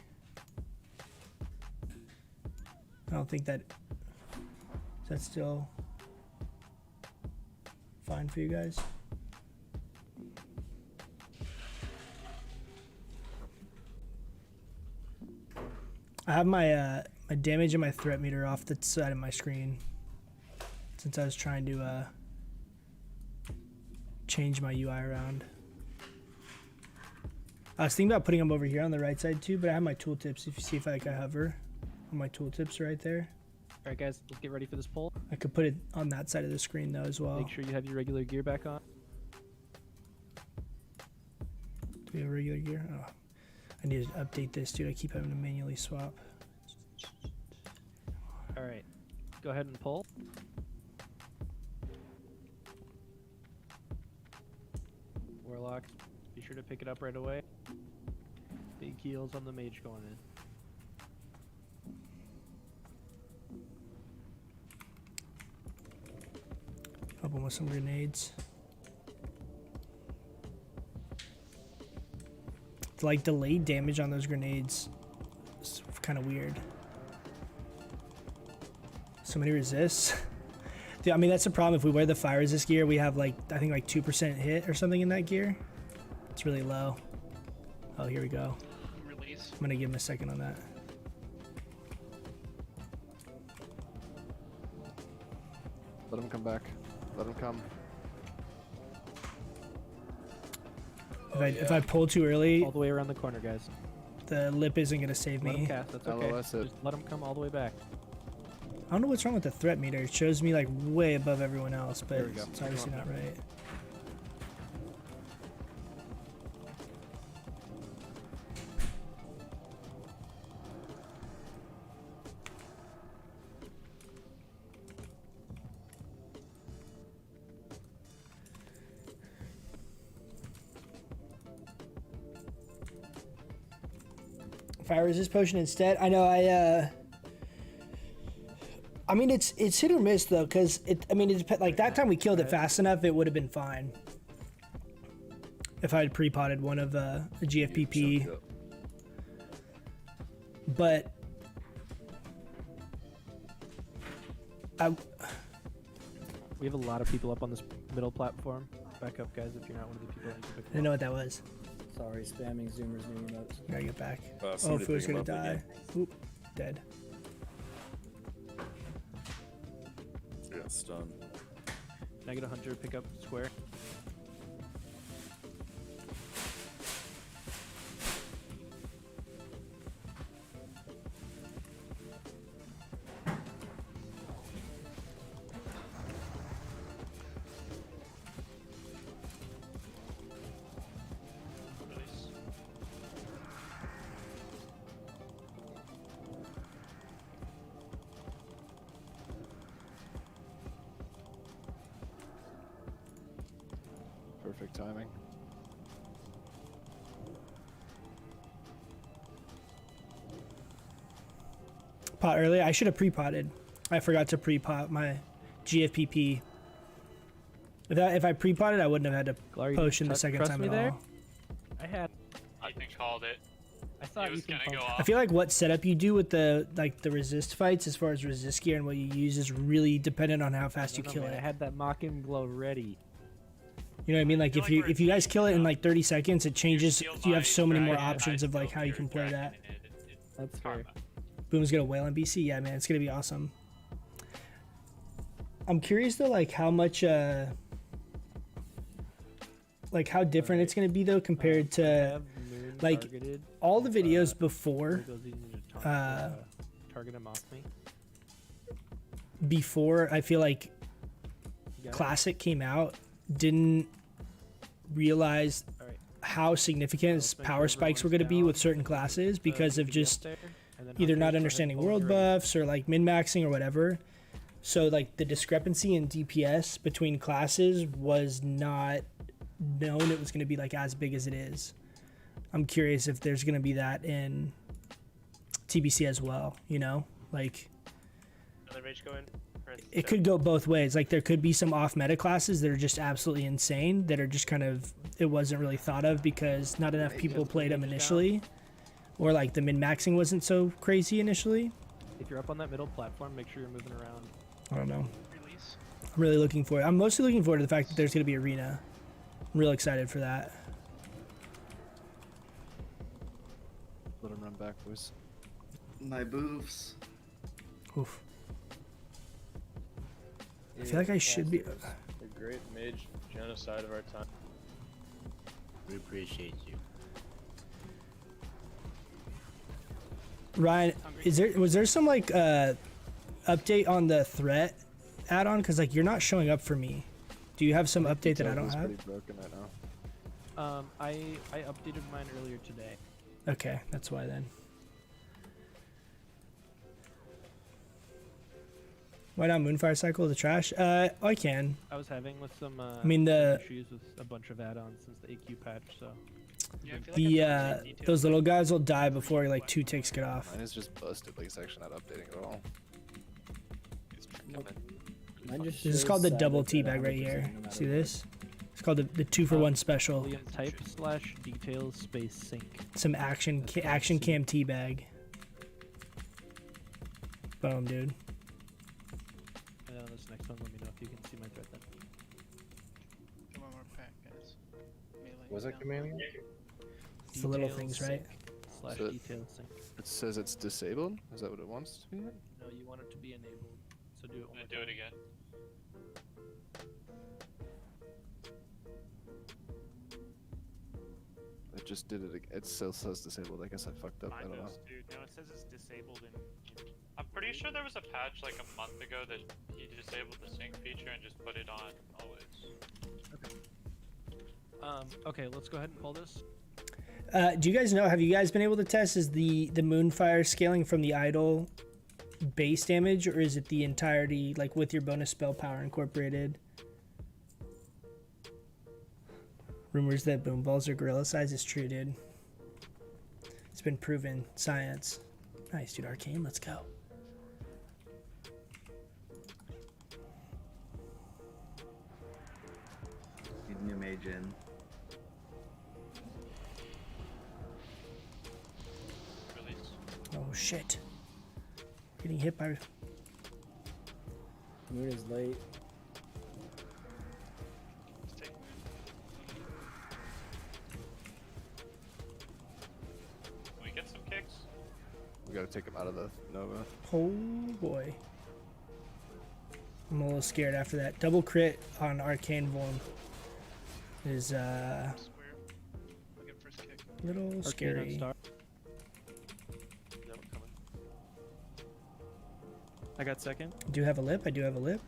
I don't think that, is that still fine for you guys? I have my my damage and my threat meter off the side of my screen since I was trying to change my UI around. I was thinking about putting them over here on the right side too, but I have my tooltips. If you see if I can hover on my tooltips right there, Alright guys, let's get ready for this pull. I could put it on that side of the screen though as well. Make sure you have your regular gear back on. Do we have regular gear? Oh, I need to update this, dude. I keep having to manually swap. Alright, go ahead and pull. Warlocks, be sure to pick it up right away. Big heals on the mage going in. Help him with some grenades. It's like delayed damage on those grenades. It's kind of weird. So many resists. Dude, I mean, that's the problem. If we wear the fire resist gear, we have like, I think like 2% hit or something in that gear. It's really low. Oh, here we go. Release. I'm gonna give him a second on that. Let him come back. Let him come. If I pull too early, All the way around the corner, guys. the lip isn't gonna save Let him me. cast, that's okay. LOS it. Just let him come all the way back. I don't know what's wrong with the threat meter. It shows me like way above everyone else, but There we go. it's obviously not right. Fire resist potion instead. I know. I mean, it's hit or miss though, cause it. I mean, it depends. Like that time we killed it fast enough, it would have been fine. If I had pre-potted one of a GFPP, but We have a lot of people up on this middle platform. Back up, guys, if you're not one of the people. I didn't know what that was. Sorry, spamming Zoomers new emotes. Gotta get back. Oh, somebody Foo's pick him gonna up die. again. Oop, dead. Yeah, stun. Can I get a hunter to pick up square? Release. Perfect timing. Pot earlier. I should have pre-potted. I forgot to pre-pot my GFPP. If I pre-potted, I wouldn't have had to Glar, you potion the didn't second trust time me at there? all. I had. Ethan called it. I thought It was Ethan gonna go pumped. off. I feel like what setup you do with the resist fights, as far as resist gear and what you use, is really dependent on how fast you No, kill man, I it. had that mock-in glow ready. You know what I mean? Like feel if like you we're if you guys kill it in changing like 30 seconds, it changes. Steal You have my so many more dragon, options I of like steal how you your can play dragon, that. and That's karma. fair. Boom's gonna whale on BC. Yeah, man, it's gonna be awesome. I'm curious though, like how much, like how different it's gonna be though compared I to have moon like, targeted, all the videos but before. it goes easy to target him off me. Before I feel like You got it? Classic came out, didn't realize Alright. how significant Let's make power sure spikes were everyone's going to be down. with certain classes because of BB up just there, and then either hunters, not go ahead understanding and pull world when you're ready. buffs or like min-maxing or whatever. So like the discrepancy in DPS between classes was not known it was going to be like as big as it is. I'm curious if there's going to be that in TBC as well, you know? Like Another rage go in. it could go both ways. Like there could be some off meta classes that are just absolutely insane that are just kind of, it wasn't really thought of because not enough people played them initially, or like the min-maxing wasn't so crazy initially. If you're up on that middle platform, make sure you're moving around. I don't know. Release. I'm really looking forward. I'm mostly looking forward to the fact that there's going to be arena. I'm real excited for that. Let him run back, boys. My boofs. Oof. I feel like I should be. A great mage genocide of our time. We appreciate you. Ryan, was there some like update on the threat add-on? Because like you're not showing up for me. Do you have some update that I don't have? Pretty broken right now. I updated mine earlier today. Okay, that's why then. Why not Moonfire Cycle the trash? I can. I was having with some mean, the- issues with a bunch of add-ons since the AQ patch, so Yeah, I feel like The those little guys will die before like 2 ticks get off. Mine is just busted. Like it's actually not updating at all. Mine just This is shows called the Sabbath double at teabag right 100% here. no matter See what. this? It's called the 2-for-1 special. William type / details space sync. Some action cam teabag. Boom, dude. And on this next one, let me know if you can see my thread then. Get one more pack, guys. Melee Was that down. commanding? It's the little Details things, right? sync / So- details sync. It says it's disabled. Is that what it wants to be? No, you want it to be enabled. So do it one more Do it time. again. It just did it. It still says disabled. I guess I fucked up. I don't know. Dude, no, it says it's disabled and I'm pretty sure there was a patch like a month ago that he disabled the sync feature and just put it on always. Okay, let's go ahead and pull this. Do you guys know? Have you guys been able to test? Is the Moonfire scaling from the idle base damage, or is it the entirety, like with your bonus spell power incorporated? Rumors that boom balls are gorilla size is true, dude. It's been proven. Science. Nice, dude. Arcane. Let's go. Need a new mage in. Release. Oh shit. Getting hit by. Moon is late. Let's take Moon. Can we get some kicks? We gotta take him out of the Nova. Oh boy. I'm a little scared after that. Double crit on Arcane Vuln is Square. I'll get first kick. a little Arcane on scary. star. Yeah, I'm coming. I got second. I do have a lip. I do have a lip.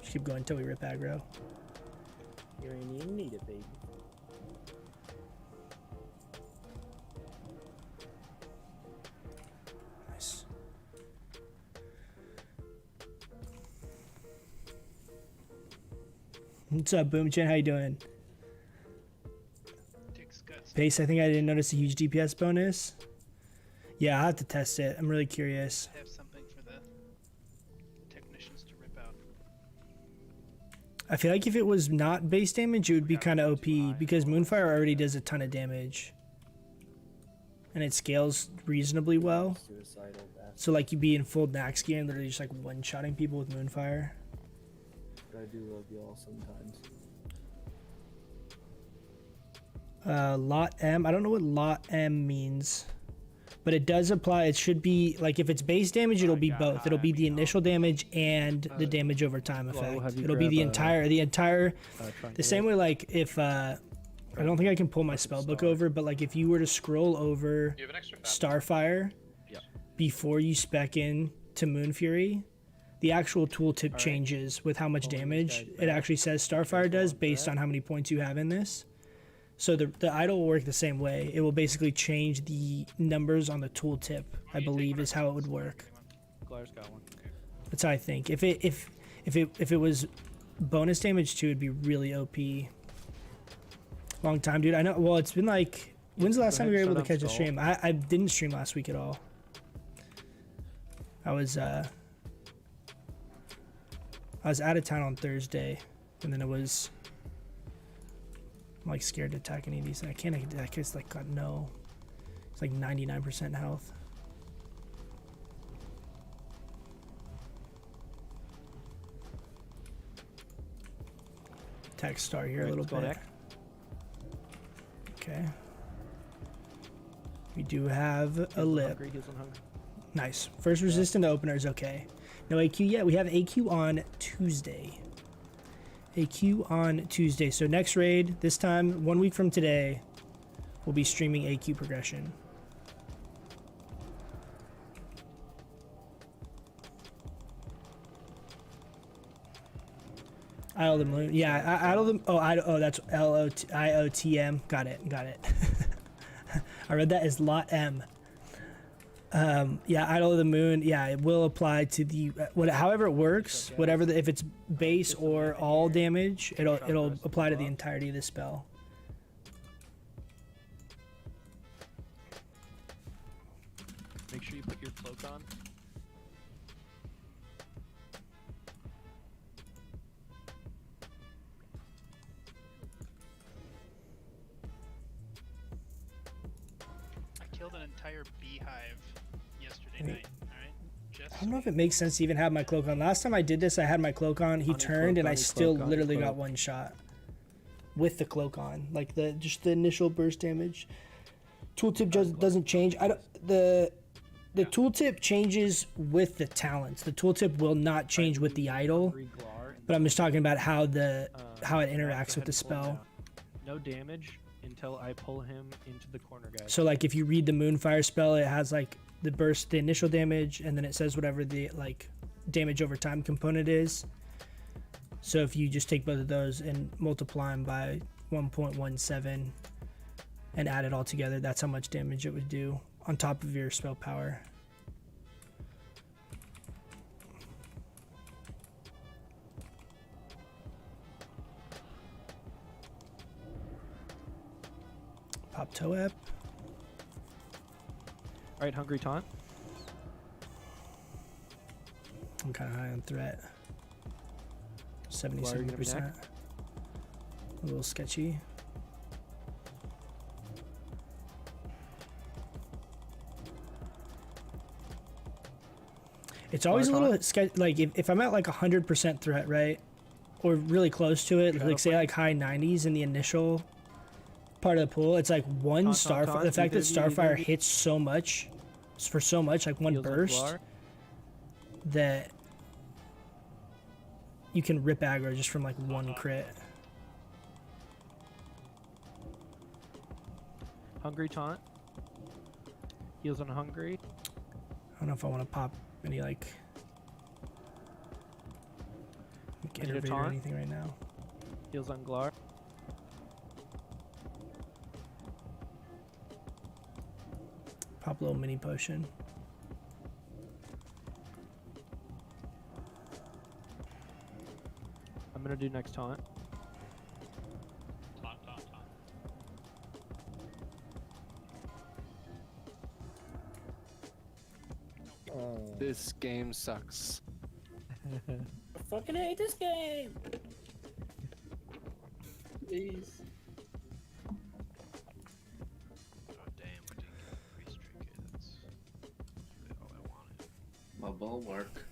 Just keep going until we rip aggro. You ain't even need it, baby. Nice. What's up, Boom Chin? How you doing? Takes guts. Pace, I think I didn't notice a huge DPS bonus. Yeah, I'll have to test it. I'm really curious. Have something for the technicians to rip out. I feel like if it was not base damage, it would be kind of OP because Moonfire already does a ton of damage. And it scales reasonably well. Suicidal bastard. So like you'd be in full Nax gear and literally just like one-shotting people with Moonfire. But I do love y'all sometimes. Lot M. I don't know what Lot M means. But it does apply. It should be like if it's base damage, it'll be both. It'll be the initial damage and the damage over time well, effect. have you It'll be the grab, entire the same triangulate? way like if I don't think I can pull my spell book over, but like if you were to scroll over You have an extra fat. Starfire Yep. before you spec in to Moonfury, the actual tooltip changes with how much Pulling these damage guys it back. actually says Starfire does Pulling based that. on how many points you have in this. So the idle will work the same way. It will basically change the numbers on the tooltip, I believe is how it would work. Glaire's got one. That's how I think. If it was bonus damage too, it'd be really OP. Long time, dude. I know. Well, it's been like. When's the last time we were able to catch a stream? I didn't stream last week at all. I was out of town on Thursday, and then it was. I'm like scared to attack any of these. I can't attack. It's like got no. It's like 99% health. Attack star here a little let's go bit. next. Okay. We do have a lip. Hungry, he's on hungry. Nice. First resistant to opener is okay. No AQ yet. We have AQ on Tuesday. AQ on Tuesday. So next raid, this time, 1 week from today, we'll be streaming AQ progression. Idle the moon. Yeah, idle the. Oh, that's LOTIOTM. Got it. I read that as lot M. Yeah, idle of the moon. Yeah, it will apply to the however it works. Whatever if it's base or all damage, it'll apply to the entirety of the spell. Make sure you put your cloak on. I killed an entire beehive yesterday night. Alright? Just I don't know if it makes sense to even have my cloak on. Last time I did this, I had my cloak on. He turned, and I still literally got one shot with the cloak on, like just the initial burst damage. Tooltip just doesn't change. The tooltip changes with the talents. The tooltip will not change with the idol. But I'm just talking about how it interacts with the spell. No damage until I pull him into the corner, guys. So like if you read the moonfire spell, it has like the initial damage, and then it says whatever the like damage over time component is. So if you just take both of those and multiply them by 1.17 and add it all together, that's how much damage it would do on top of your spell power. Pop Toep. Alright, Hungry Taunt. I'm kind of high on threat. 77%. A little sketchy. It's always a little sketchy. Like if I'm at like 100% threat, right, or really close to it, like say like high 90s in the initial part of the pool, it's like one Starfire. The fact that Starfire hits so much, for so much, like one burst, that you can rip aggro just from like one crit. Hungry Taunt. Heals on Hungry. I don't know if I want to pop any like innervate or anything right now. Heals on Glar. Pop a little mini potion. I'm gonna do next taunt. Taunt. This game sucks. I fucking hate this game. Please. Oh damn, we didn't get a priest trinket. That's really all I wanted. My bulwark.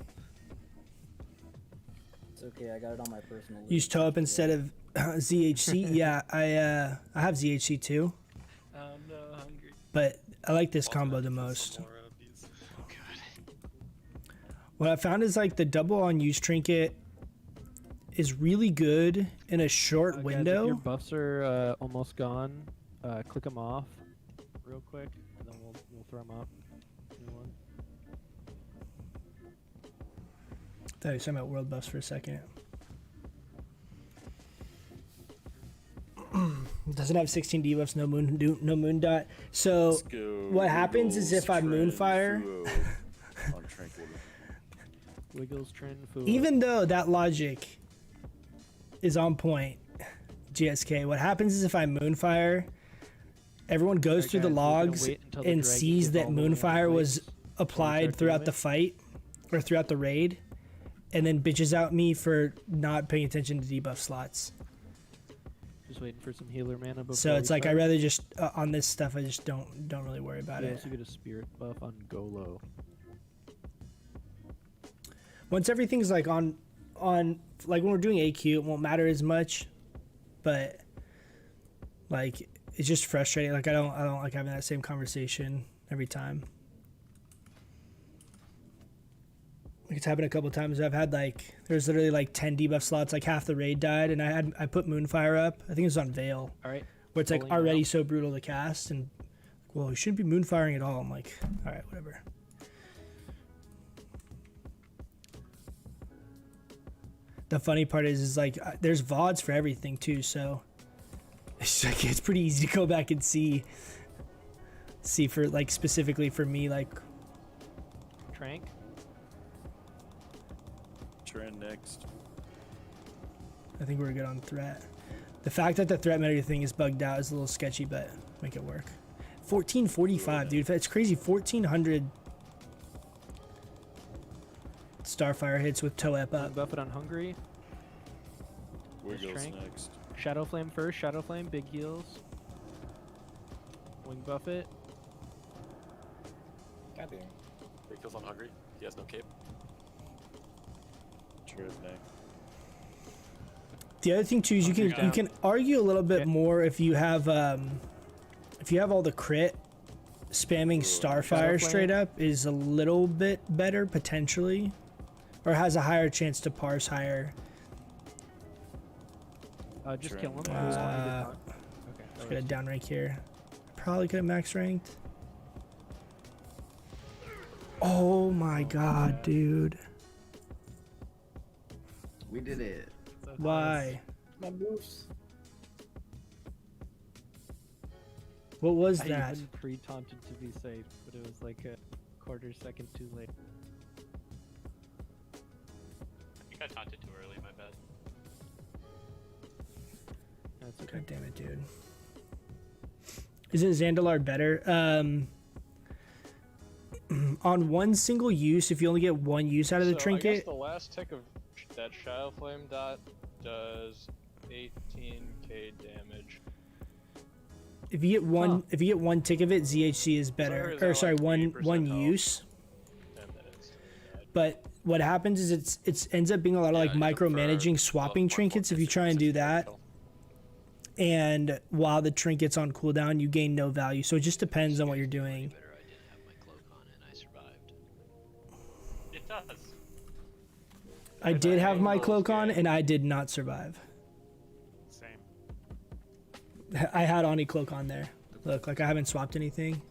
It's okay, I got it on my personal. Use Toep instead of ZHC. Yeah, I have ZHC too. Oh no, Hungry. But I like this combo the most. What I found is like the double on use trinket is really good in a short window. Guys, if your buffs are almost gone, click them off real quick, and then we'll throw them up. New one. I thought you were talking about world buffs for a second. Doesn't have 16 debuffs, no moon dot. So what happens is if I moonfire, Wiggles, Trin, Fu. even though that logic is on point, GSK, what happens is if I moonfire, everyone goes through the logs and sees that moonfire was applied throughout the fight or throughout the raid, and then bitches out me for not paying attention to debuff slots. Just waiting for some healer mana before. So it's like I rather just on this stuff I just don't really worry about you it. also get a spirit buff on Golo. Once everything's like on like when we're doing AQ, it won't matter as much, but like it's just frustrating. Like I don't like having that same conversation every time. Like it's happened a couple times. I've had like there's literally like 10 debuff slots, like half the raid died, and I put Moonfire up. I think it was on Veil. All right. Where it's like already so brutal to cast, and well, you shouldn't be moonfiring at all. I'm like, all right, whatever. the funny part is like there's VODs for everything too, so it's like it's pretty easy to go back and see for like specifically for me like Trank. Trend next. I think we're good on threat. The fact that the threat meter thing is bugged out is a little sketchy, but make it work. 1445, dude. It's crazy. 1400 Starfire hits with toe up. Buff it on Hungry. Wiggles Trank. next. Shadow Flame first. Shadow Flame, big heals. Wing buff it. Goddamn. Big feels on hungry. He has no cape. Tread next. The other thing too is you can argue a little bit more if you have all the crit. Spamming Starfire straight up is a little bit better potentially, or has a higher chance to parse higher. Just kill him. Let's get a down rank here. Probably could have max ranked. Oh my god, dude. We did it. Why? My moves. What was I that? even pre-taunted to be safe, but it was like a quarter second too late. I think I taunted too early, my bad. That's okay. God damn it, dude. Isn't Zandalar better? On one single use, if you only get one use out of the I guess trinket, the last tick of that Shadow Flame dot does 18k damage. if you get one tick of it, ZHC is better. Or sorry, one use. 10 minutes. But what happens is it ends up being a lot of like micromanaging swapping trinkets if you try and do that. And while the trinket's on cooldown, you gain no value. So it just depends on what you're doing. It does. I did have my cloak on and I did not survive. Same. I had Oni cloak on there. Look, like I haven't swapped anything.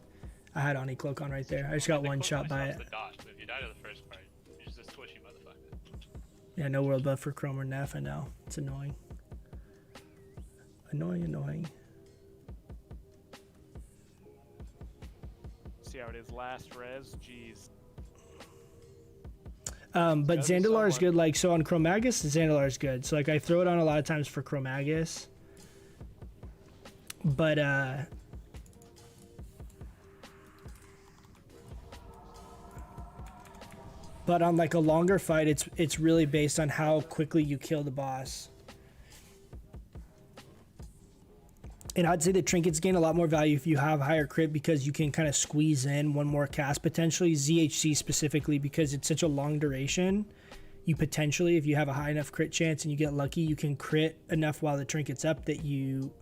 I had Oni cloak on right there. I just got one shot by it. The dodge, but if you die to the first part, you're just a squishy motherfucker. Yeah, no world buff for Chrome or Neff. I know. It's annoying. Annoying. See how it is last res? Jeez. But Zandalar is good. Like, so on Chromagus, Zandalar is good. So, like, I throw it on a lot of times for Chromagus. But, on, like, a longer fight, it's really based on how quickly you kill the boss. And I'd say the trinkets gain a lot more value if you have higher crit because you can kind of squeeze in one more cast potentially. ZHC specifically because it's such a long duration. You potentially, if you have a high enough crit chance and you get lucky, you can crit enough while the trinket's up that you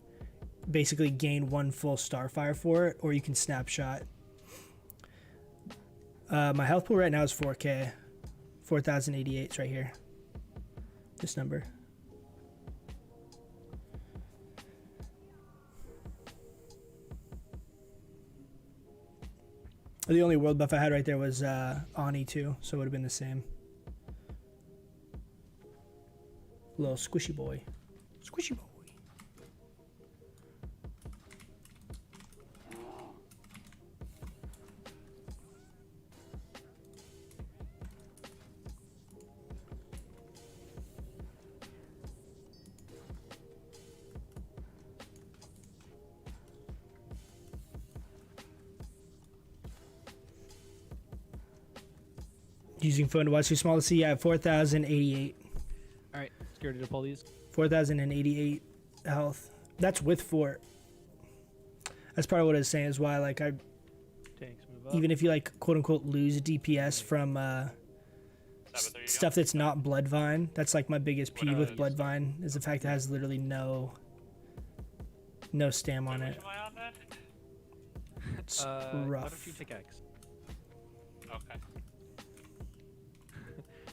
basically gain one full Starfire for it, or you can snapshot. My health pool right now is 4K. 4,088 is right here. This number. The only world buff I had right there was Ani too, so it would have been the same. Little squishy boy. Squishy boy. Using phone to watch too small to see. Yeah, 4,088. All right, scared to pull these. 4,088 health. That's with fort. That's part of what I was saying is why, like, Tanks move up. even if you like quote unquote lose DPS from stuff that's not Bloodvine, that's like my biggest peeve with Bloodvine is the fact that it has literally no stam on it. Am I on that? It's Why rough. don't you take X? Okay.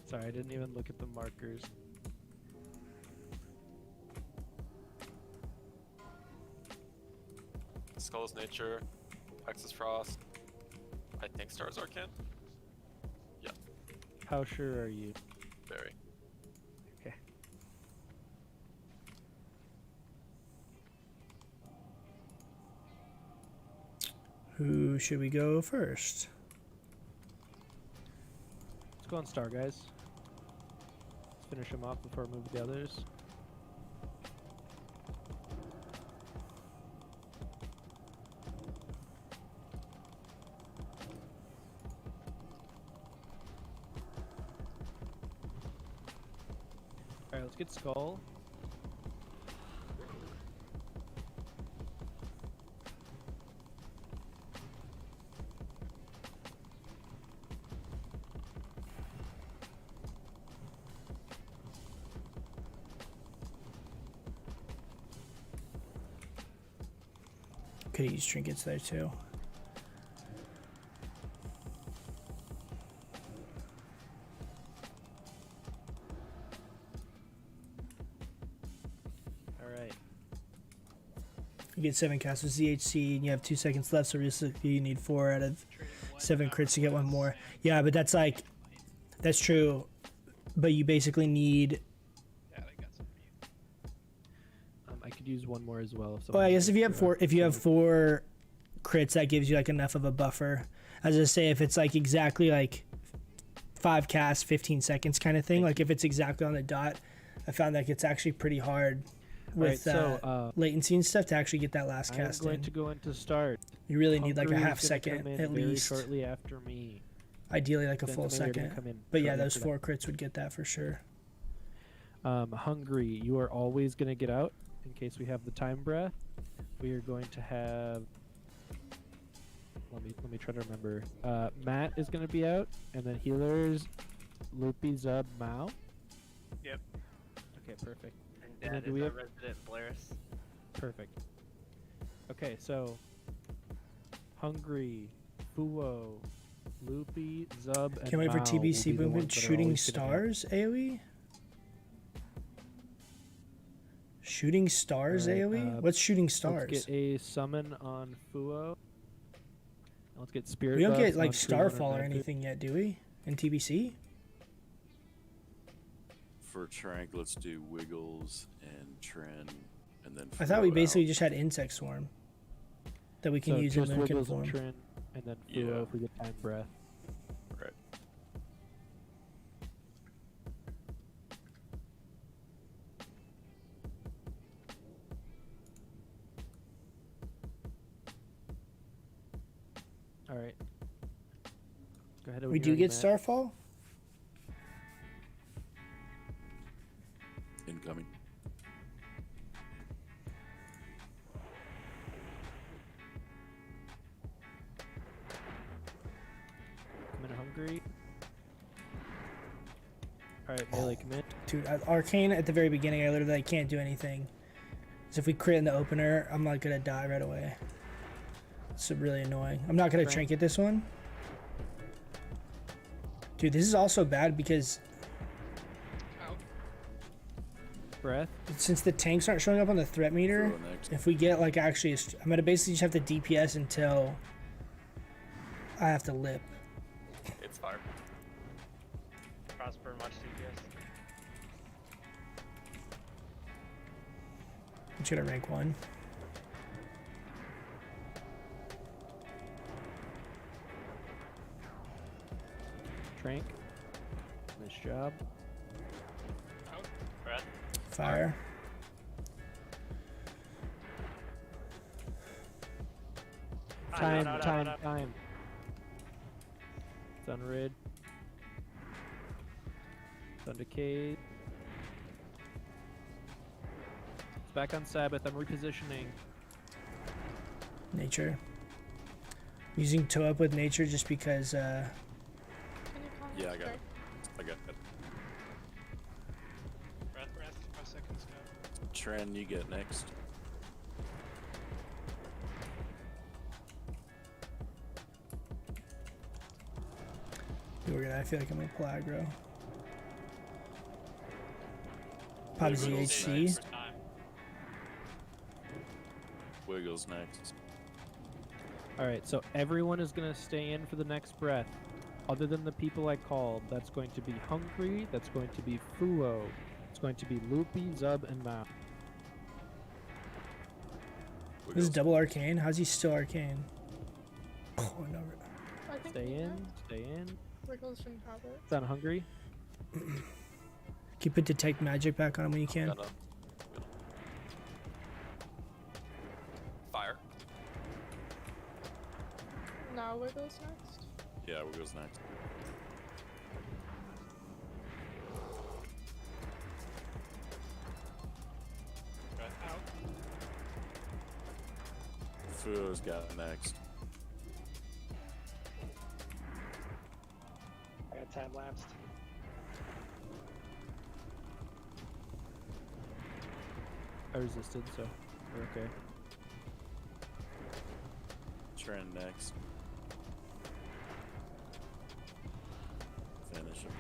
Sorry, I didn't even look at the markers. Skull is nature. X is frost. I think stars arcane. Yeah, How sure are you? very. Okay. Who should we go first? Let's go on Star, guys. Let's finish him off before I move the others. Alright, let's get Skull. Could use trinkets there too. Alright. You get 7 casts with ZHC and you have 2 seconds left, so realistically you need 4 out of 7 crits to get one more. Yeah, but that's like, that's true. But you basically need. I could use one more as well. If Well, I guess if you have someone- 4, if you have 4 crits, that gives you like enough of a buffer. As I say, if it's like exactly like 5 casts, 15 seconds kind of thing, like if it's exactly on the dot, I found that it's actually pretty hard with latency and stuff to actually get that last cast I'm going in. to go into start. You really need like a Hungary half is gonna come second in at very least. shortly after me. Ideally like a Then full Commander gonna second. come in But yeah, shortly those after 4 crits would get that for sure. Hungry, you are always going to get out in case we have the time breath. We are going to have. Let me try to remember. Matt is going to be out, and then healers, Loopy, Zub, Mao. Yep. Okay, perfect. And And then Dad do is we our have- resident Blaris. Perfect. Okay, so Hungry, Fuo, Loopy, Zub, and Can't wait for Mao TBC will be the movement. ones that are Shooting always gonna hit. stars AoE? Shooting stars Alright, AoE? What's shooting Let's stars? get a summon on Fuo. Let's get spirit. We don't buffs get like on Starfall or 300. anything yet, do we? In TBC? For Trank, let's do Wiggles and Tren, and then. I thought we Flo basically out. just had Insect Swarm that we can So use in just Lincoln Wiggles form. and Trin, and then Fuo Yeah. if we get time breath. Right. All right. Go ahead. We when do you're ready, get Matt. Starfall? Incoming. Come in hungry. All right, melee commit. Dude, Arcane at the very beginning, I literally can't do anything. So if we crit in the opener, I'm not gonna die right away. It's really annoying. I'm not gonna Right. trinket this one. Dude, this is also bad because Breath. since the tanks aren't showing up on the threat meter, Flo next. if we get like actually, I'm gonna basically just have to DPS until I have to lip. It's fire. Prosper much DPS. I'm just gonna rank 1. Trank. Nice job. Breath. Fire. Time, no, no, time, no. time. It's unrid. It's undecayed. It's back on Sabbath. I'm repositioning. Nature. Using toe up with nature just because Yeah, I got it. I got it. Breath. 5 seconds now. Tren, you get next. I feel like I'm gonna pull aggro. Pop Wiggles ZHC. next. For time. Wiggles next. All right, so everyone is going to stay in for the next breath. Other than the people I called, that's going to be Hungry, that's going to be Fuo, it's going to be Loopy, Zub, and Mao. This is double arcane. How's he still arcane? Oh, no. I think Stay we in. can. Stay in. Wiggles shouldn't have it. Sound hungry? Can you put detect magic back on him when you can? Gonna... Fire. Now Wiggles next. Yeah, Wiggles next. Fu's got next. I got time lapsed. I resisted, so we're okay. Trend next. Finish him.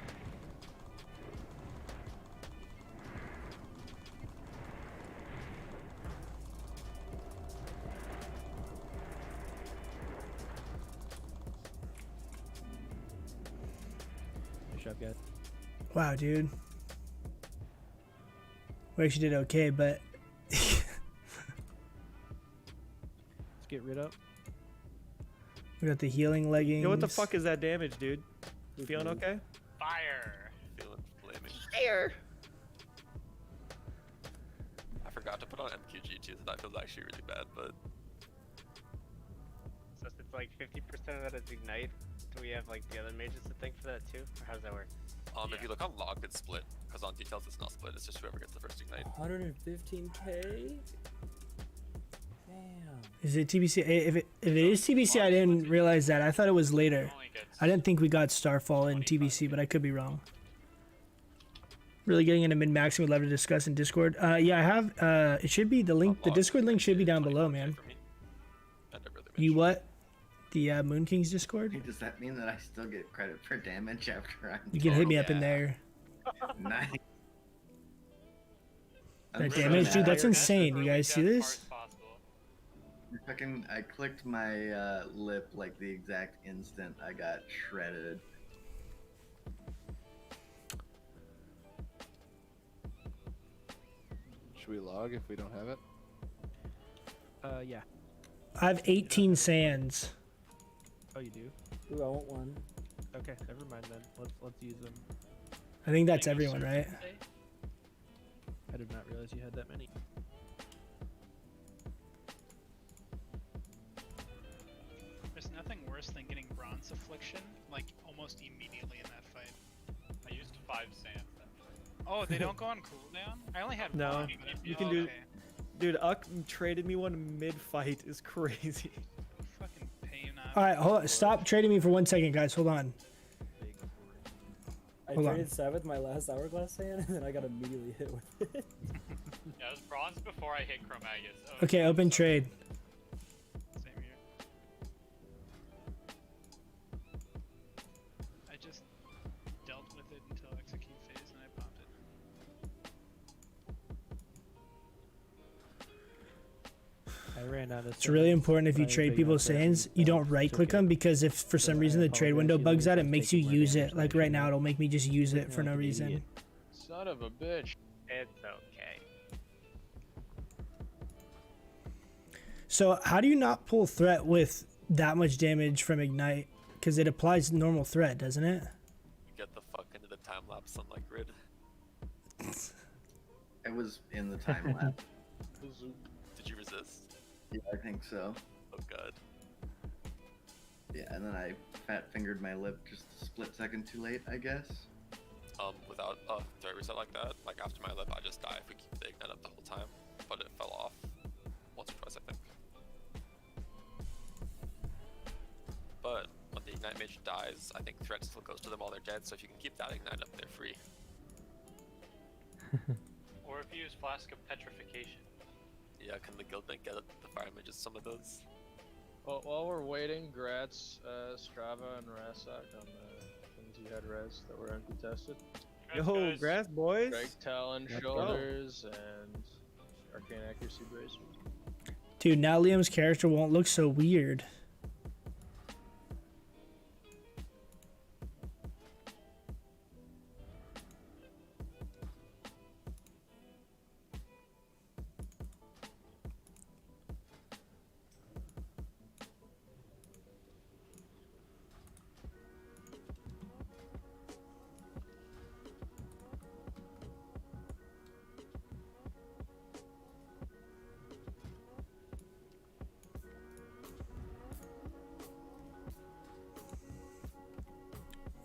Nice job, guys. Wow, dude. We actually did okay, but Let's get rid of. we got the healing leggings. Yo, what the fuck is that damage, dude? You feeling okay? Fire. Feeling flaming. Fire. I forgot to put on MQG too, so that feels actually really bad, but So if it's like 50% of that is ignite, do we have like the other mages to think for that too? Or how does that work? if you look on logged, it's split. Because on details, it's not split. It's just whoever gets the first ignite. 115k. Damn. Is it TBC? If it is TBC, I didn't realize that. I thought it was later. I didn't think we got Starfall in TBC, but I could be wrong. Really getting into min-maxing, would love to discuss in Discord. Yeah, I have. It should be the link. The Discord link should be down below, man. You what? The Moon King's Discord? Does that mean that I still get credit for damage after I'm You can hit me up in there. Nice. That damage, dude, that's insane. You guys see this? I clicked my lip like the exact instant I got shredded. Should we log if we don't have it? Yeah. I have 18 sands. Oh, you do? Ooh, I want one. Okay, never mind then. Let's use them. I think that's everyone, right? I did not realize you had that many. There's nothing worse than getting Bronze Affliction, like, almost immediately in that fight. I used 5 sand. Oh, they don't go on cooldown? I only had No, one. But you can do. Dude, Uck traded me one mid-fight is crazy. Fucking pay not. All right, hold on. Stop trading me for 1 second, guys. Hold on. I Hold on. traded 7 with my last hourglass sand, and then I got immediately hit with it. Yeah, it was bronze before I hit Chromagus. Oh, Okay, open trade. Same here. I just dealt with it until execute phase and I popped it. I ran out of. It's really important if you trade people's sands, you don't right-click them, because if for some reason the trade window bugs out, it makes you use it. Like right now, it'll make me just use it for no reason. Son of a bitch. It's okay. So how do you not pull threat with that much damage from ignite? Because it applies normal threat, doesn't it? Get the fuck into the time lapse sunlight grid. It was in the time lapse. Did you resist? Yeah, I think so. Oh god. Yeah, and then I fat fingered my lip just a split second too late, I guess. Without a threat reset like that, like after my lip, I just die if we keep the ignite up the whole time. But it fell off once or twice, I think. But when the ignite mage dies, I think threat still goes to them while they're dead. So if you can keep that ignite up, they're free. Or if you use Flask of Petrification. Yeah, can the guild bank get the fire mages some of those? Well, while we're waiting, grats Strava and Rasak on the things you had res that were uncontested. Yo, grass boys. Greg Talon shoulders and arcane accuracy bracers. Dude, now Liam's character won't look so weird.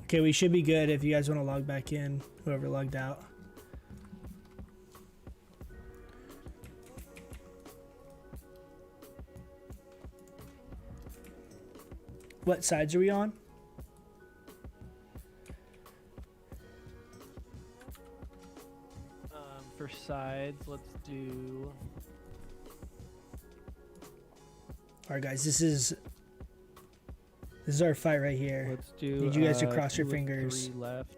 Okay, we should be good if you guys want to log back in. Whoever logged out. What sides are we on? For sides, let's do. All right, guys, this is our fight right here. Let's do. Need you guys to cross your 2 and fingers. 3 left.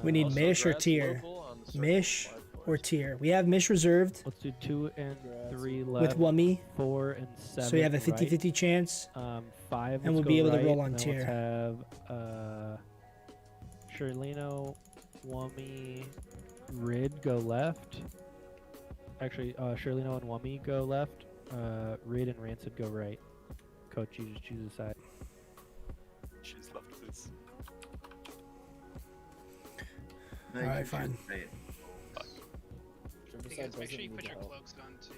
We need Also, Mish or Grad's tier. local on the circle Mish wide for or us. tier. We have Mish reserved Let's do 2 and 3 left. with Wummy, 4 and 7. so we have a right. 50-50 chance. 5. And let's we'll be go able to right, roll on and then tier. Let's have Sherlino, Wummy, Rid go left. Actually, Sherlino and Wummy go left. Rid and Rancid go right. Coach, you just choose a side. She's left, please. No, you Alright, should fine. choose right. Hey guys, make sure you put your cloaks on too.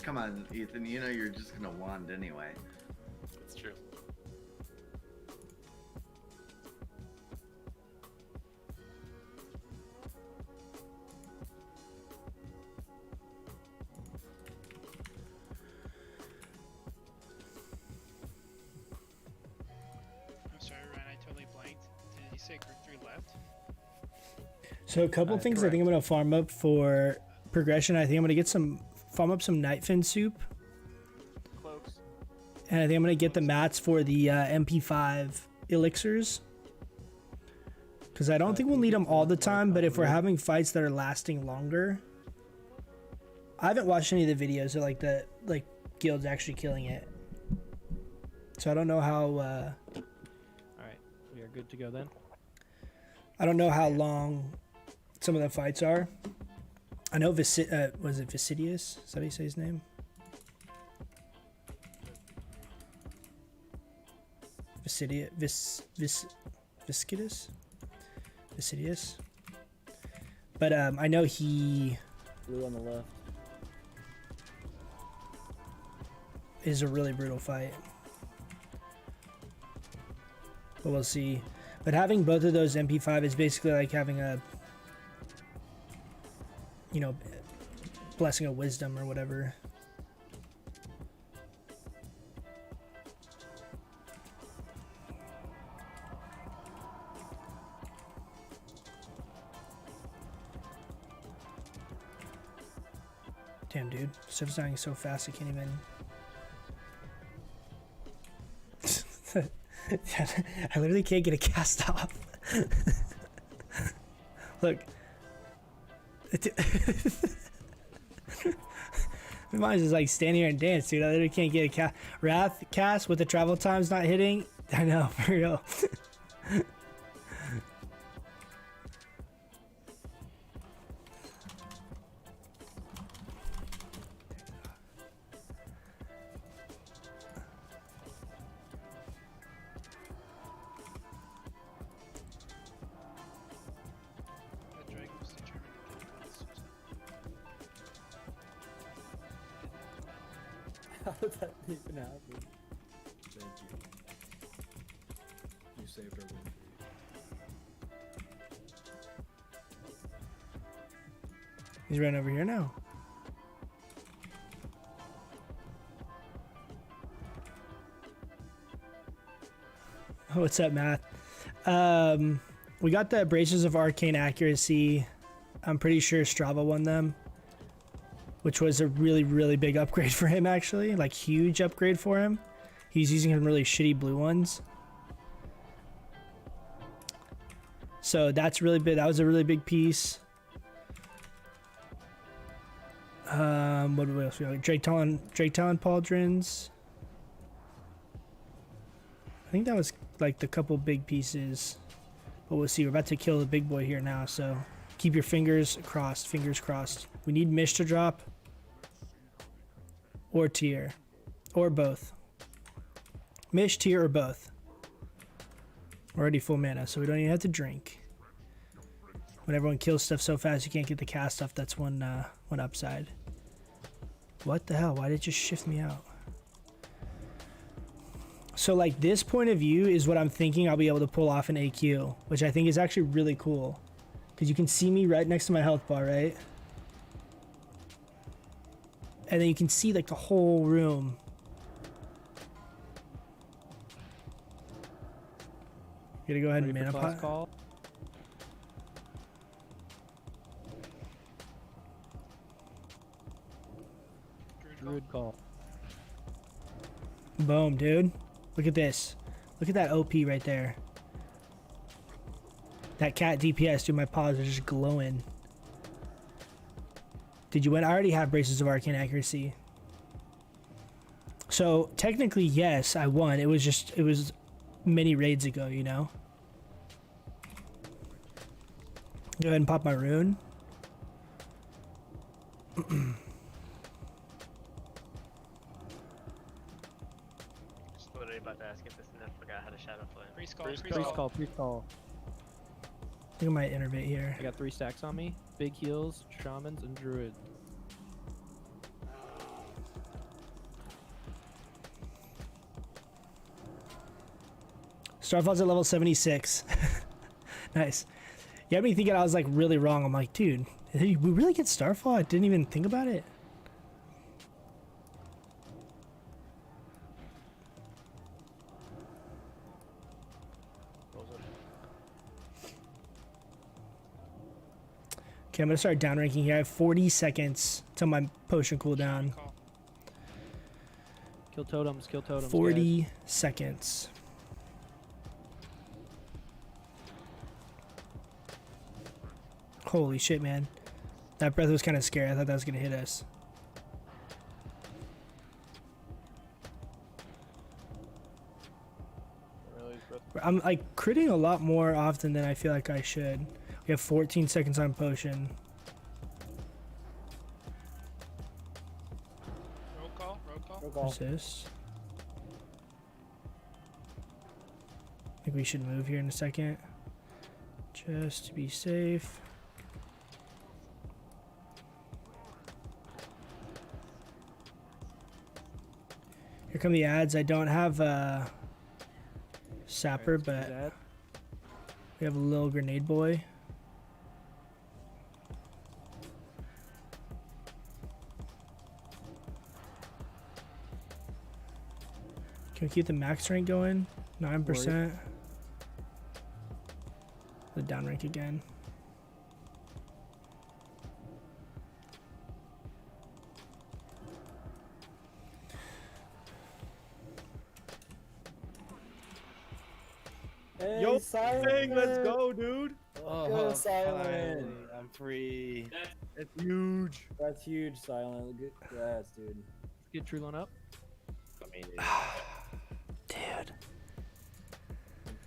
Come on, Ethan. You know you're just gonna wand anyway. That's true. I'm sorry, Ryan, I totally blanked. Did you say group 3 left? So a couple things I think I'm gonna farm up for progression. I think I'm gonna farm up some Nightfin soup, Cloaks. and I think I'm gonna get the mats for the MP5 elixirs. Because I don't think we'll need them all the time, but if we're having fights that are lasting longer, I haven't watched any of the videos of like guilds actually killing it. So I don't know how. All right, we are good to go then. I don't know how long some of the fights are. I know was it Vicidius? Is that how you say his name? Viscidus? Vicidius? But I know he Blue on the left. is a really brutal fight. But we'll see. But having both of those MP5 is basically like having a, you know, blessing of wisdom or whatever. Damn, dude. Stuff's dying so fast I can't even... I literally can't get a cast off. Look. Mine's just like stand here and dance, dude. I literally can't get a cast. Wrath cast with the travel times not hitting. I know, for real. That dragon was determined to kill Susan. How did that even happen? Thank you. You saved our win. He's right over here now. Oh, what's up, Matt? We got the Braces of Arcane Accuracy. I'm pretty sure Strava won them, which was a really, really big upgrade for him, actually. Like, huge upgrade for him. He's using some really shitty blue ones. So that's really big. That was a really big piece. What else we got? Drake Talon Pauldrons. I think that was like the couple big pieces. But we'll see. We're about to kill the big boy here now, so keep your fingers crossed. Fingers crossed. We need Mish to drop. Or tier. Or both. Mish, tier, or both. We're already full mana, so we don't even have to drink. When everyone kills stuff so fast you can't get the cast off, that's one upside. What the hell? Why did it just shift me out? So like this point of view is what I'm thinking I'll be able to pull off an AQ, which I think is actually really cool. Because you can see me right next to my health bar, right? And then you can see like the whole room. Gonna go ahead and mana pot. Call. Druid call. Boom, dude. Look at this. Look at that OP right there. That cat DPS, dude, my paws are just glowing. Did you win? I already have Braces of Arcane Accuracy. So, technically, yes, I won. It was many raids ago, you know? Go ahead and pop my rune. Just literally about to ask if this and I forgot how to shadow flame. Priest call. Priest call. I think I might innervate here. I got 3 stacks on me. Big heals, shamans, and druid. Starfall's at level 76. Nice. You had me thinking I was like really wrong. I'm like, dude, we really get Starfall? I didn't even think about it. Okay, I'm gonna start downranking here. I have 40 seconds till my potion cooldown. Kill totems, 40 seconds. Holy shit, man. That breath was kind of scary. I thought that was gonna hit us. I'm like critting a lot more often than I feel like I should. We have 14 seconds on potion. Roll call. Resist. I think we should move here in a second. Just to be safe. Here come the ads. I don't have Sapper, but we have a little grenade boy. Can we keep the max rank going? 9%. The down rank again. Hey, yo, Silent, let's go, dude. Go, Silent. I'm free. That's huge. That's huge, Silent. Good grass, dude. Get Trulon up. Dude.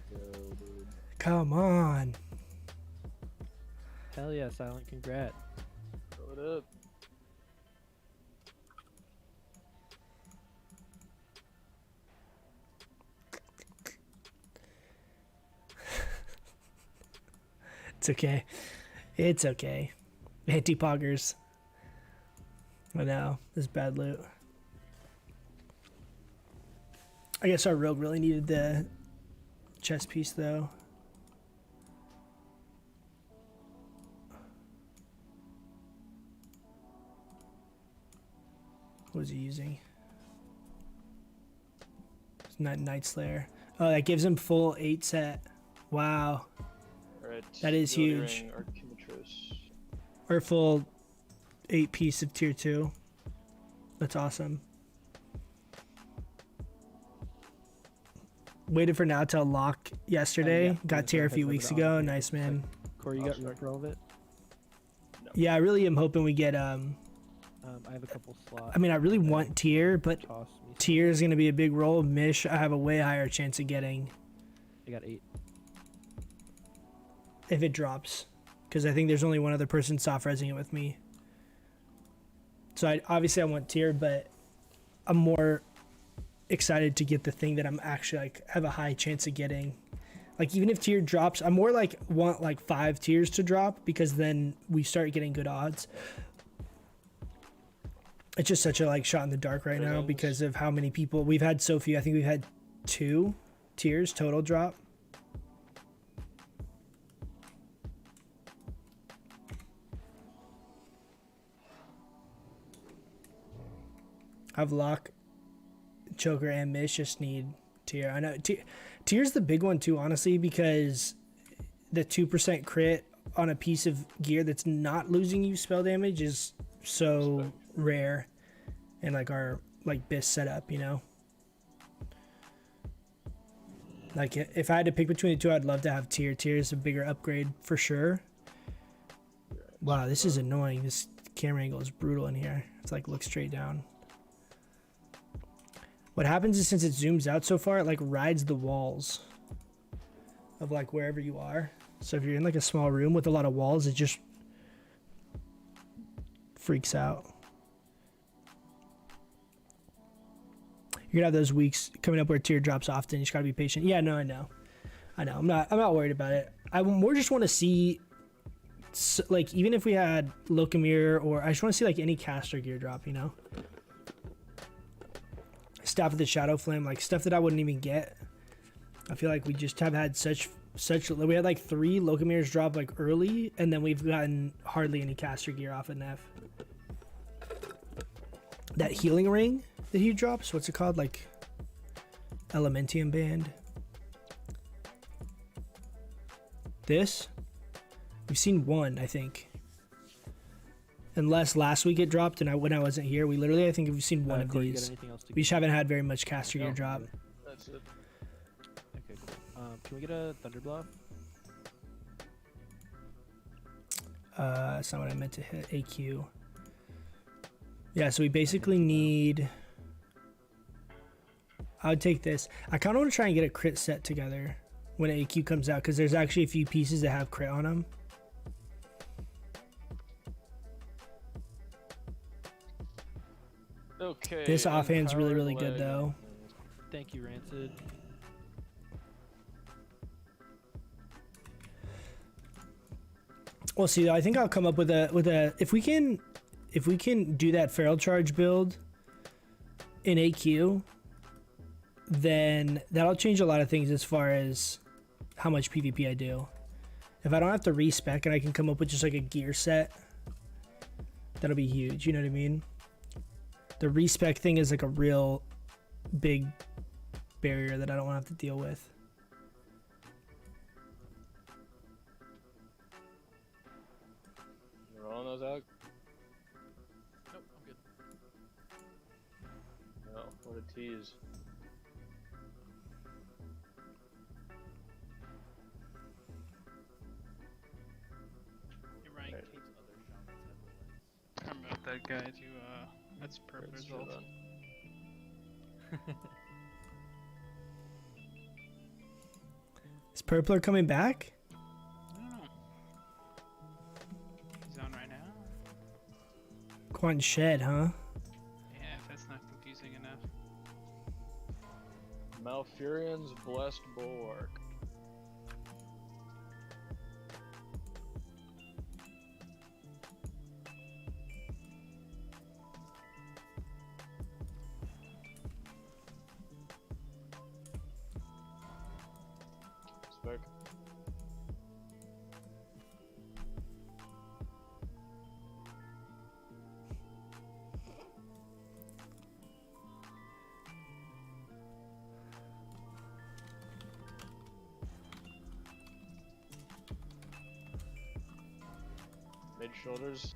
Go, dude. Come on. Hell yeah, Silent. Congrats. Throw it up. It's okay. It's okay. Anti-poggers. I know. This is bad loot. I guess our rogue really needed the chest piece, though. What was he using? It's not Night Slayer. Oh, that gives him full 8 set. Wow. Right, That is huge. Or full 8 piece of tier 2. That's awesome. Waited for now to unlock yesterday. yeah. Got tier a few weeks ago. Nice, man. Corey, you got relevant? Yeah, I really am hoping we get I have a couple slots. I mean, I really want tier, but Toss me. tier is going to be a big role. Mish, I have a way higher chance of getting I got 8. if it drops, because I think there's only one other person soft resing it with me. So obviously I want tier, but I'm more excited to get the thing that I'm actually like have a high chance of getting. Like even if tier drops, I'm more like want like 5 tiers to drop, because then we start getting good odds. It's just such a like shot in the dark right now because of how many people we've had. So few. I think we've had 2 tiers total drop. I've lock, choker, and miss just need tier. I know tier's the big one too, honestly, because the 2% crit on a piece of gear that's not losing you spell damage is so rare in like our like BIS setup, you know. Like if I had to pick between the two, I'd love to have tier. Tier is a bigger upgrade for sure. Wow, this is annoying. This camera angle is brutal in here. It's like look straight down. What happens is since it zooms out so far, it like rides the walls of like wherever you are. So if you're in like a small room with a lot of walls, it just freaks out. You're gonna have those weeks coming up where tier drops often. You just gotta be patient. Yeah, no, I know. I'm not worried about it. I more just want to see, like, even if we had Locomir, or I just want to see like any caster gear drop, you know. Staff of the Shadow Flame, like stuff that I wouldn't even get. I feel like we just have had such we had like 3 Locomirs drop like early, and then we've gotten hardly any caster gear off of Neff. That healing ring that he drops, what's it called? Like Elementium Band. This we've seen 1, I think. Unless last week it dropped and when I wasn't here, we literally, I think we've seen 1 of these. We just haven't had very much caster gear drop. That's it. Okay, cool. Can we get a Thunderbluff? That's not what I meant to hit. AQ. Yeah, so we basically need... I would take this. I kind of want to try and get a crit set together when AQ comes out, because there's actually a few pieces that have crit on them. Okay. This offhand's really, really good, though. Thank you, Rancid. Well, see, I think I'll come up with a if we can do that feral charge build in AQ, then that'll change a lot of things as far as how much PvP I do. If I don't have to respec and I can come up with just like a gear set, that'll be huge. You know what I mean? The respec thing is like a real big barrier that I don't want to have to deal with. You rolling those out? Nope, I'm good. No, what a tease. You're right. I remember that guy too. That's perfect result. Is Purpler coming back? I don't know. He's on right now. Quantum Shed, huh? Yeah, if that's not confusing enough. Malfurion's Blessed Bulwark. Spec. Mid shoulders.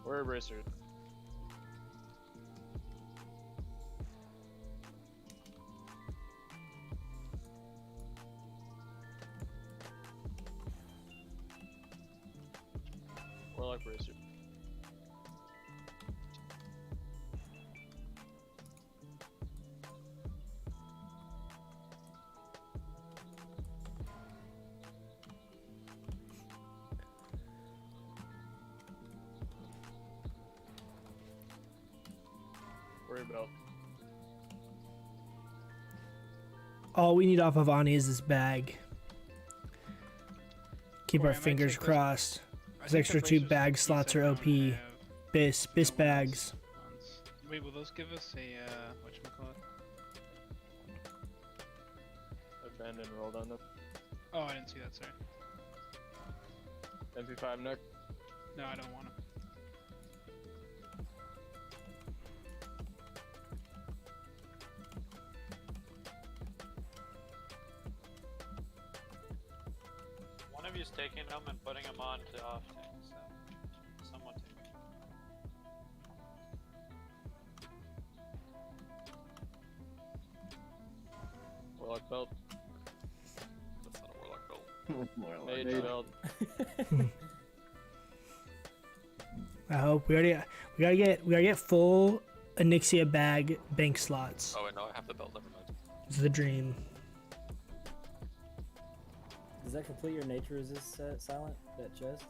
We're a bracer. Warlock bracer. for your belt. All we need off of Ani is this bag. Keep Corey, our I might fingers check those- crossed. I Those think extra the 2 bracers bag piece slots I are found OP. have Bis no bags. ones. Wait, will those give us a whatchamacallit? Abandoned rolled on them. Oh, I didn't see that. Sorry. MP5 neck. No, I don't want them. One of you's taking them and putting them on to off things. So someone take them. Warlock belt. That's not a warlock belt. More like Mage that. belt. I hope we gotta get full Onyxia bag bank slots. Oh wait, no, I have the belt. Never mind. It's the dream. Does that complete your nature resist set, Silent? That chest?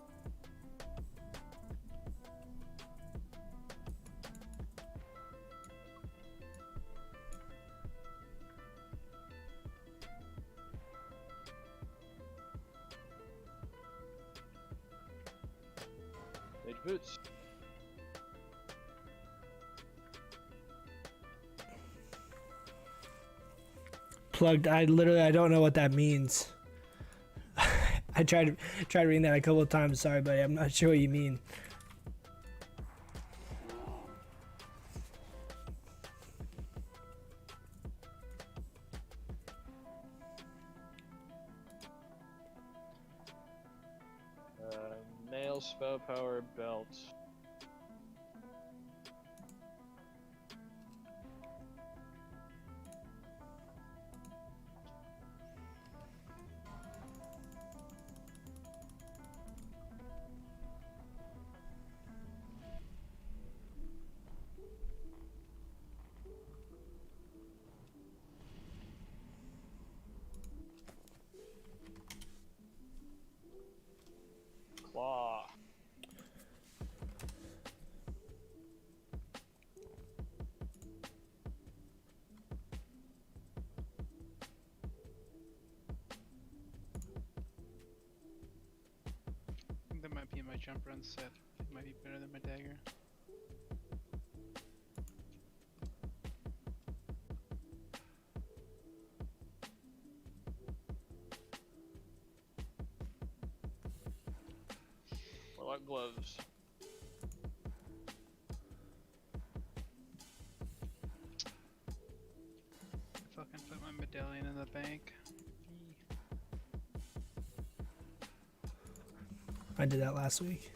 Mage boots. Plugged. I don't know what that means. I tried reading that a couple of times. Sorry, buddy. I'm not sure what you mean. Nail spell power belt. Claw. I think that might be in my jump run set. It might be better than my dagger. Warlock gloves. Fucking put my medallion in the bank. I did that last week.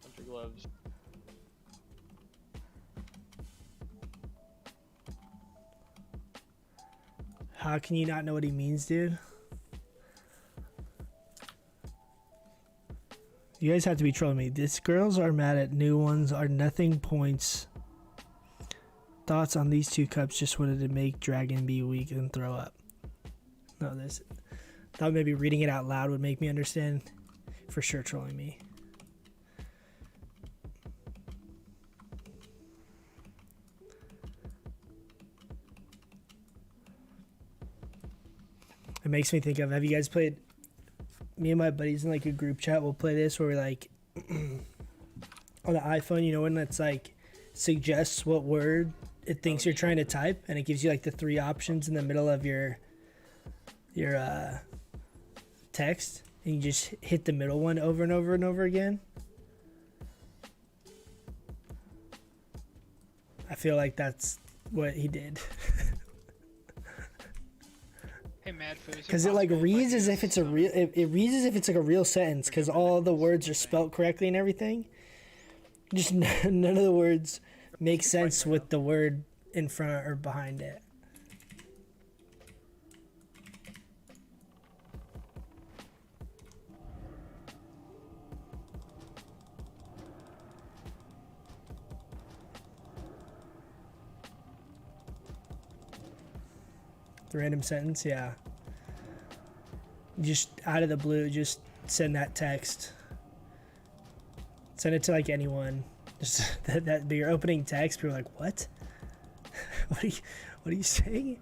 Hunter gloves. How can you not know what he means, dude? You guys have to be trolling me. These girls are mad at new ones are nothing points. Thoughts on these 2 cups just wanted to make Dragon be weak and throw up. No, this. Thought maybe reading it out loud would make me understand. For sure trolling me. It makes me think of, have you guys played, me and my buddies in like a group chat will play this where we like on the iPhone, you know, when it's like suggests what word it thinks you're trying to type, and it gives you like the 3 options in the middle of your text, and you just hit the middle one over and over and over again. I feel like that's what he did. Hey, Mad Food. Because it like reads as if it's a real. It reads as if it's like a real sentence. Because all the words are spelt correctly and everything. Just none of the words make sense with the word in front or behind it. The random sentence, yeah. Just out of the blue, just send that text. Send it to like anyone. Just that your opening text. People are like, what? what are you saying?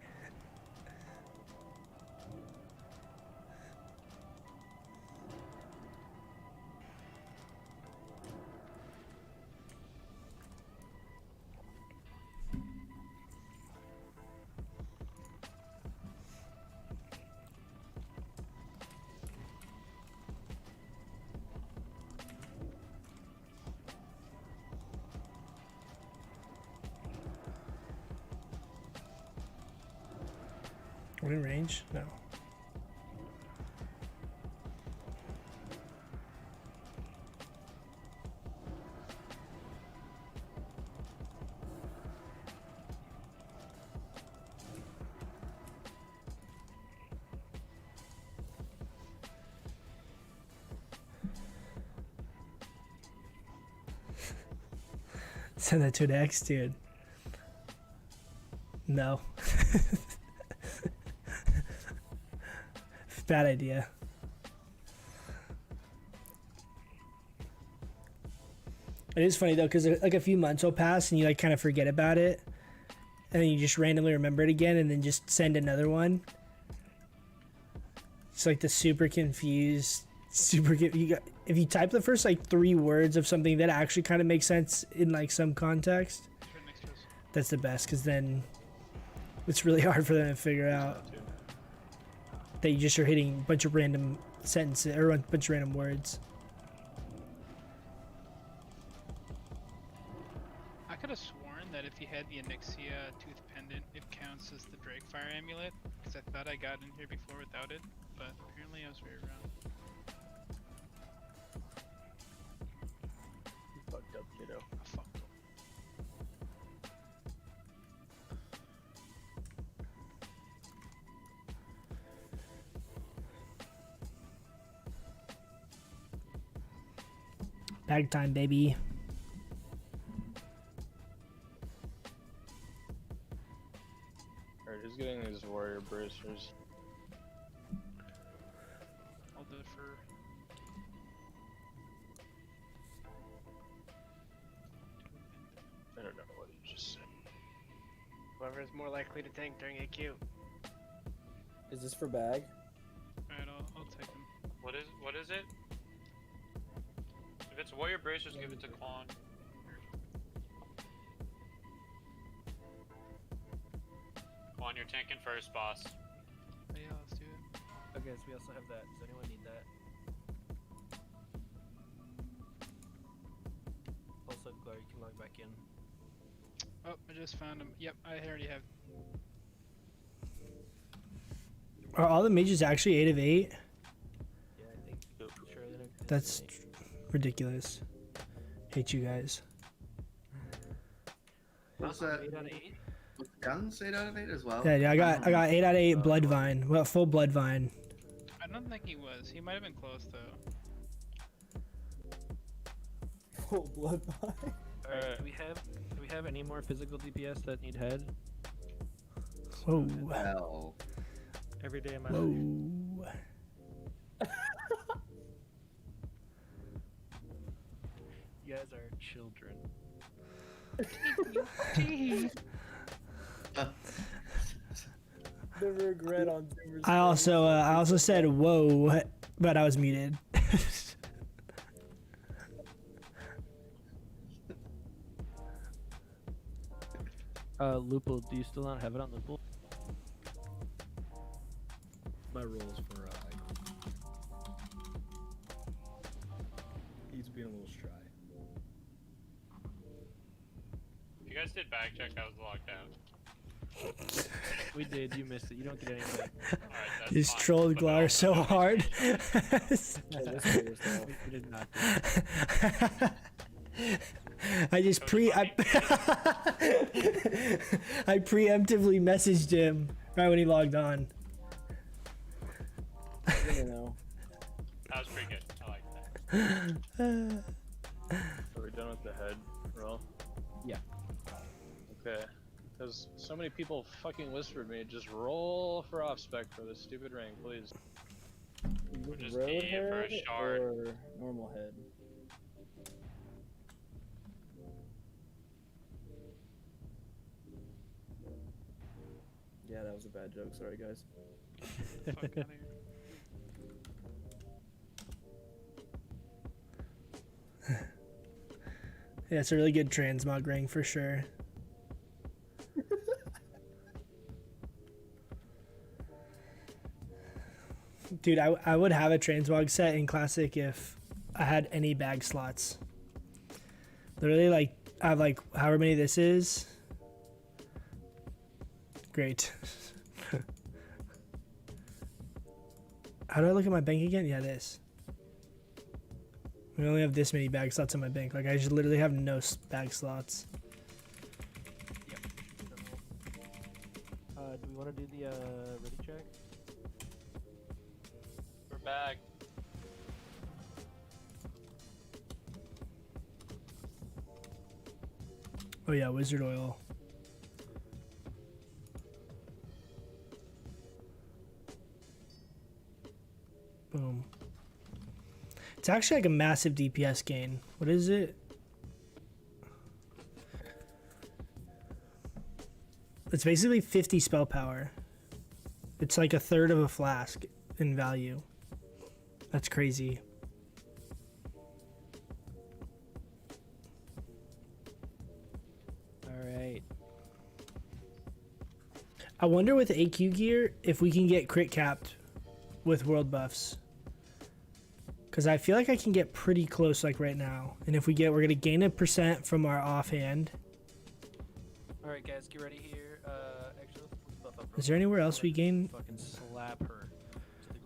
We're in range? No. Send that to an ex, dude. No. Bad idea. It is funny though, because like a few months will pass and you like kind of forget about it, and then you just randomly remember it again, and then just send another one. It's like the super confused, if you type the first like 3 words of something that actually kind of makes sense in like some context, that's the best, because then it's really hard for them to figure out that you just are hitting a bunch of random sentences or a bunch of random words. I could have sworn that if you had the Onyxia tooth pendant, it counts as the Drakefire amulet, because I thought I got in here before without it, but apparently I was very wrong. You fucked up, kiddo. I fucked up. Bag time, baby. Alright, who's getting these warrior bracers? I'll do it for... I don't know what you just said. Whoever's more likely to tank during AQ. Is this for bag? Alright, I'll take them. What is it? If it's warrior bracers, give it to Quan. Quan, you're tanking first, boss. But yeah, let's do it. Okay, so we also have that. Does anyone need that? Also, Glory, you can log back in. Oh, I just found them. Yep, I already have. Are all the mages actually 8 of 8? Yeah, I think. Sure, That's ridiculous. Hate you guys. What's that? 8 out of 8? Was guns 8 out of 8 as well? Yeah, I got 8 out of 8 Bloodvine. Well, full Bloodvine. I don't think he was. He might have been close though. Full blood buy. Alright, do we have any more physical DPS that need head? Whoa. Well, Every day in my Whoa. life. You guys are children. The regret on Zoomer's I also said whoa, but I was muted. Lupul, do you still not have it on Lupul? My rolls for he's being a little shy. If you guys did back check, I was locked out. We did, you missed it. You don't get anything. Alright, that's Just fine. trolled But Glar so hard. We did not. I just I preemptively messaged him right when he logged on. You know. That was pretty good. I like that. Are we done with the head roll? Yeah. Okay. Because so many people fucking whispered me, just roll for off spec for this stupid ring, please. We're just Road keying for a head shard. or normal head? That was a bad joke. Sorry, guys. Fuck outta here. Yeah, it's a really good transmog ring for sure. Dude, I would have a transmog set in Classic if I had any bag slots. Literally, like, I have like however many this is. Great. How do I look at my bank again? Yeah, this. We only have this many bag slots in my bank. Like, I just literally have no bag slots. Do we want to do the ready check? We're back. Oh yeah, Wizzard Oil. Boom. It's actually like a massive DPS gain. What is it? It's basically 50 spell power. It's like a third of a flask in value. That's crazy. Alright. I wonder with AQ gear if we can get crit capped with world buffs. Because I feel like I can get pretty close like right now. And if we get, we're going to gain a % from our offhand. Alright guys, get ready here. Actually, let's buff up. Is there anywhere else we gain? Fucking slap her.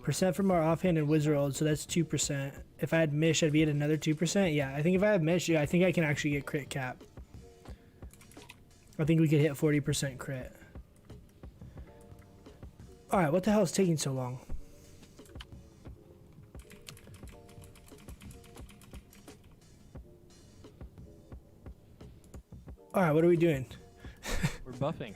Percent from our offhand and Wizzard Oil, so that's 2%. If I had Mish, I'd be at another 2%. Yeah, I think if I have Mish, yeah, I think I can actually get crit cap. I think we could hit 40% crit. Alright, what the hell is taking so long? Alright, what are we doing? We're buffing.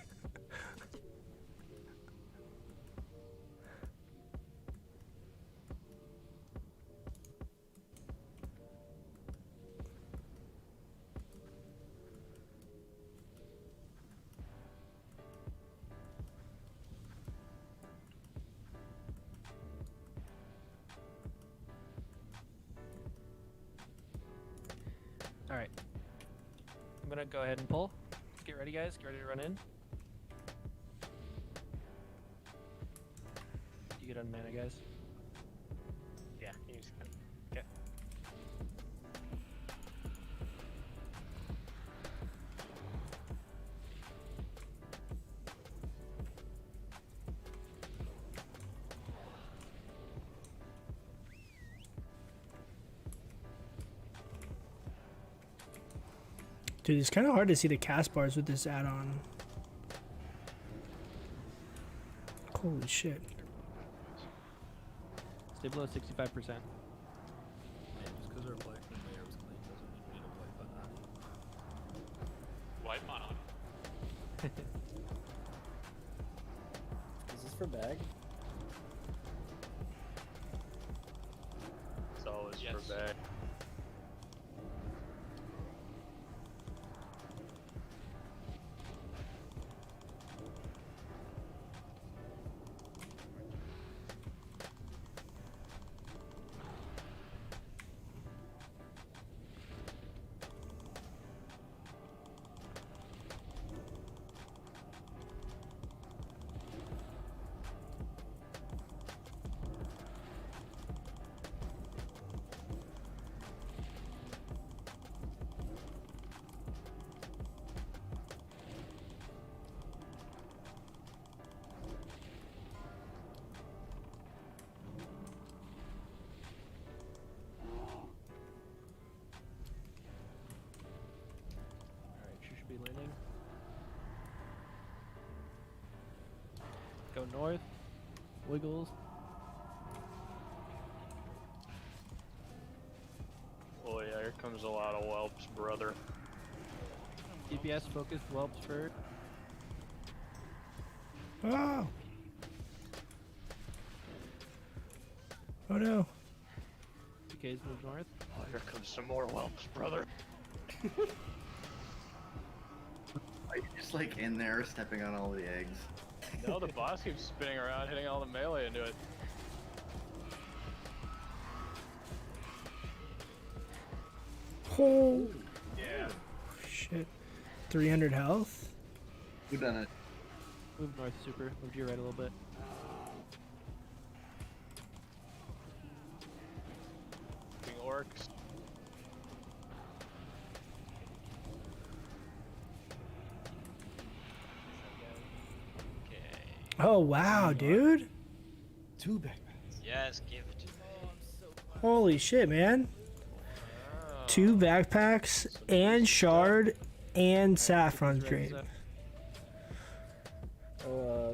Alright. I'm gonna go ahead and pull. Get ready, guys. Get ready to run in. You get on mana, guys. Yeah, you just go. Okay. Dude, it's kind of hard to see the cast bars with this add-on. Holy shit. Stay below 65%. Yeah, just because our black and layer was clean doesn't mean we need to wipe on that. Wipe on it. Is this for bag? It's always Yes. for bag. Alright, she should be landing. Go north. Wiggles. Oh yeah, here comes a lot of whelps, brother. DPS focused whelps first. Oh! Oh no. DK's move north. Oh, here comes some more whelps, brother. Are you just like in there stepping on all the eggs? No, the boss keeps spinning around, hitting all the melee into it. Oh, Yeah. shit. 300 health? Who done it? Move north, super. Move to your right a little bit. Being orcs. Oh, wow, dude. 2 backpacks. Yes, gift. Holy shit, man. 2 backpacks and shard and saffron drape. Oh,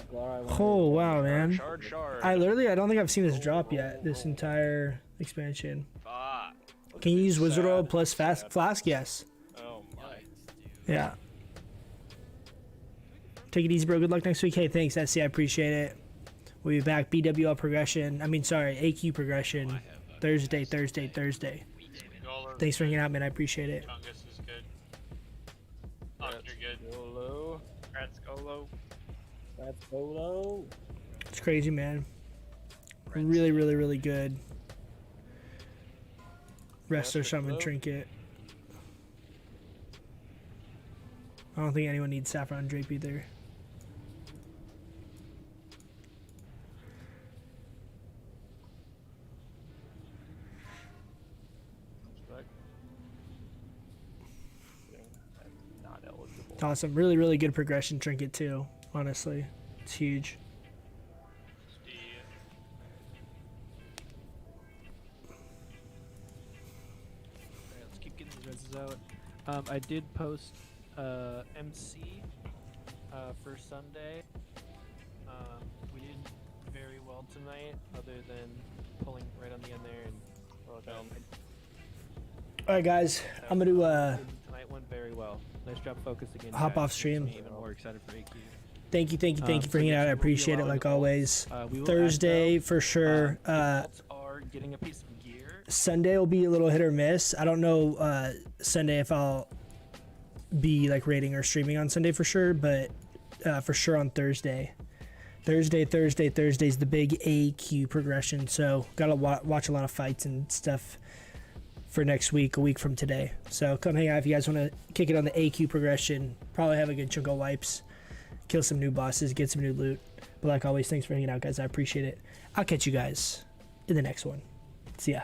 wow, man. Shard. I don't think I've seen this drop yet, this entire expansion. Fuck. Can you use Wizzard Oil plus Flask? Yes. Oh my. Yeah. Take it easy, bro. Good luck next week. Hey, thanks, SC. I appreciate it. We'll be back. BWL progression. AQ progression. Thursday. Thanks for hanging out, man. I appreciate it. Chungus is good. Oh, you're good. YOLO. Rats go low. That's Polo. It's crazy, man. Really, really, really good. Resto Shaman Trinket. I don't think anyone needs Saffron Drape either. Not eligible. It's awesome. Really, really good progression trinket too. Honestly, it's huge. Alright, let's keep getting these reses out. I did post MC for Sunday. We did very well tonight, other than pulling right on the end there and All right, guys. I'm gonna do tonight went very well. Nice job focusing in. Hop guys. off stream. Makes me even more excited for AQ. Thank you for so hanging yes, out. I we will be appreciate it allowing like the always. we will Thursday add, though, for sure. Vaults are getting a piece of gear. Sunday will be a little hit or miss. I don't know Sunday if I'll be like raiding or streaming on Sunday for sure, but for sure on Thursday. Thursday's the big AQ progression, so gotta watch a lot of fights and stuff for next week, a week from today. So come hang out if you guys want to kick it on the AQ progression. Probably have a good chunk of wipes, kill some new bosses, get some new loot. But like always, thanks for hanging out, guys. I appreciate it. I'll catch you guys in the next one. See ya.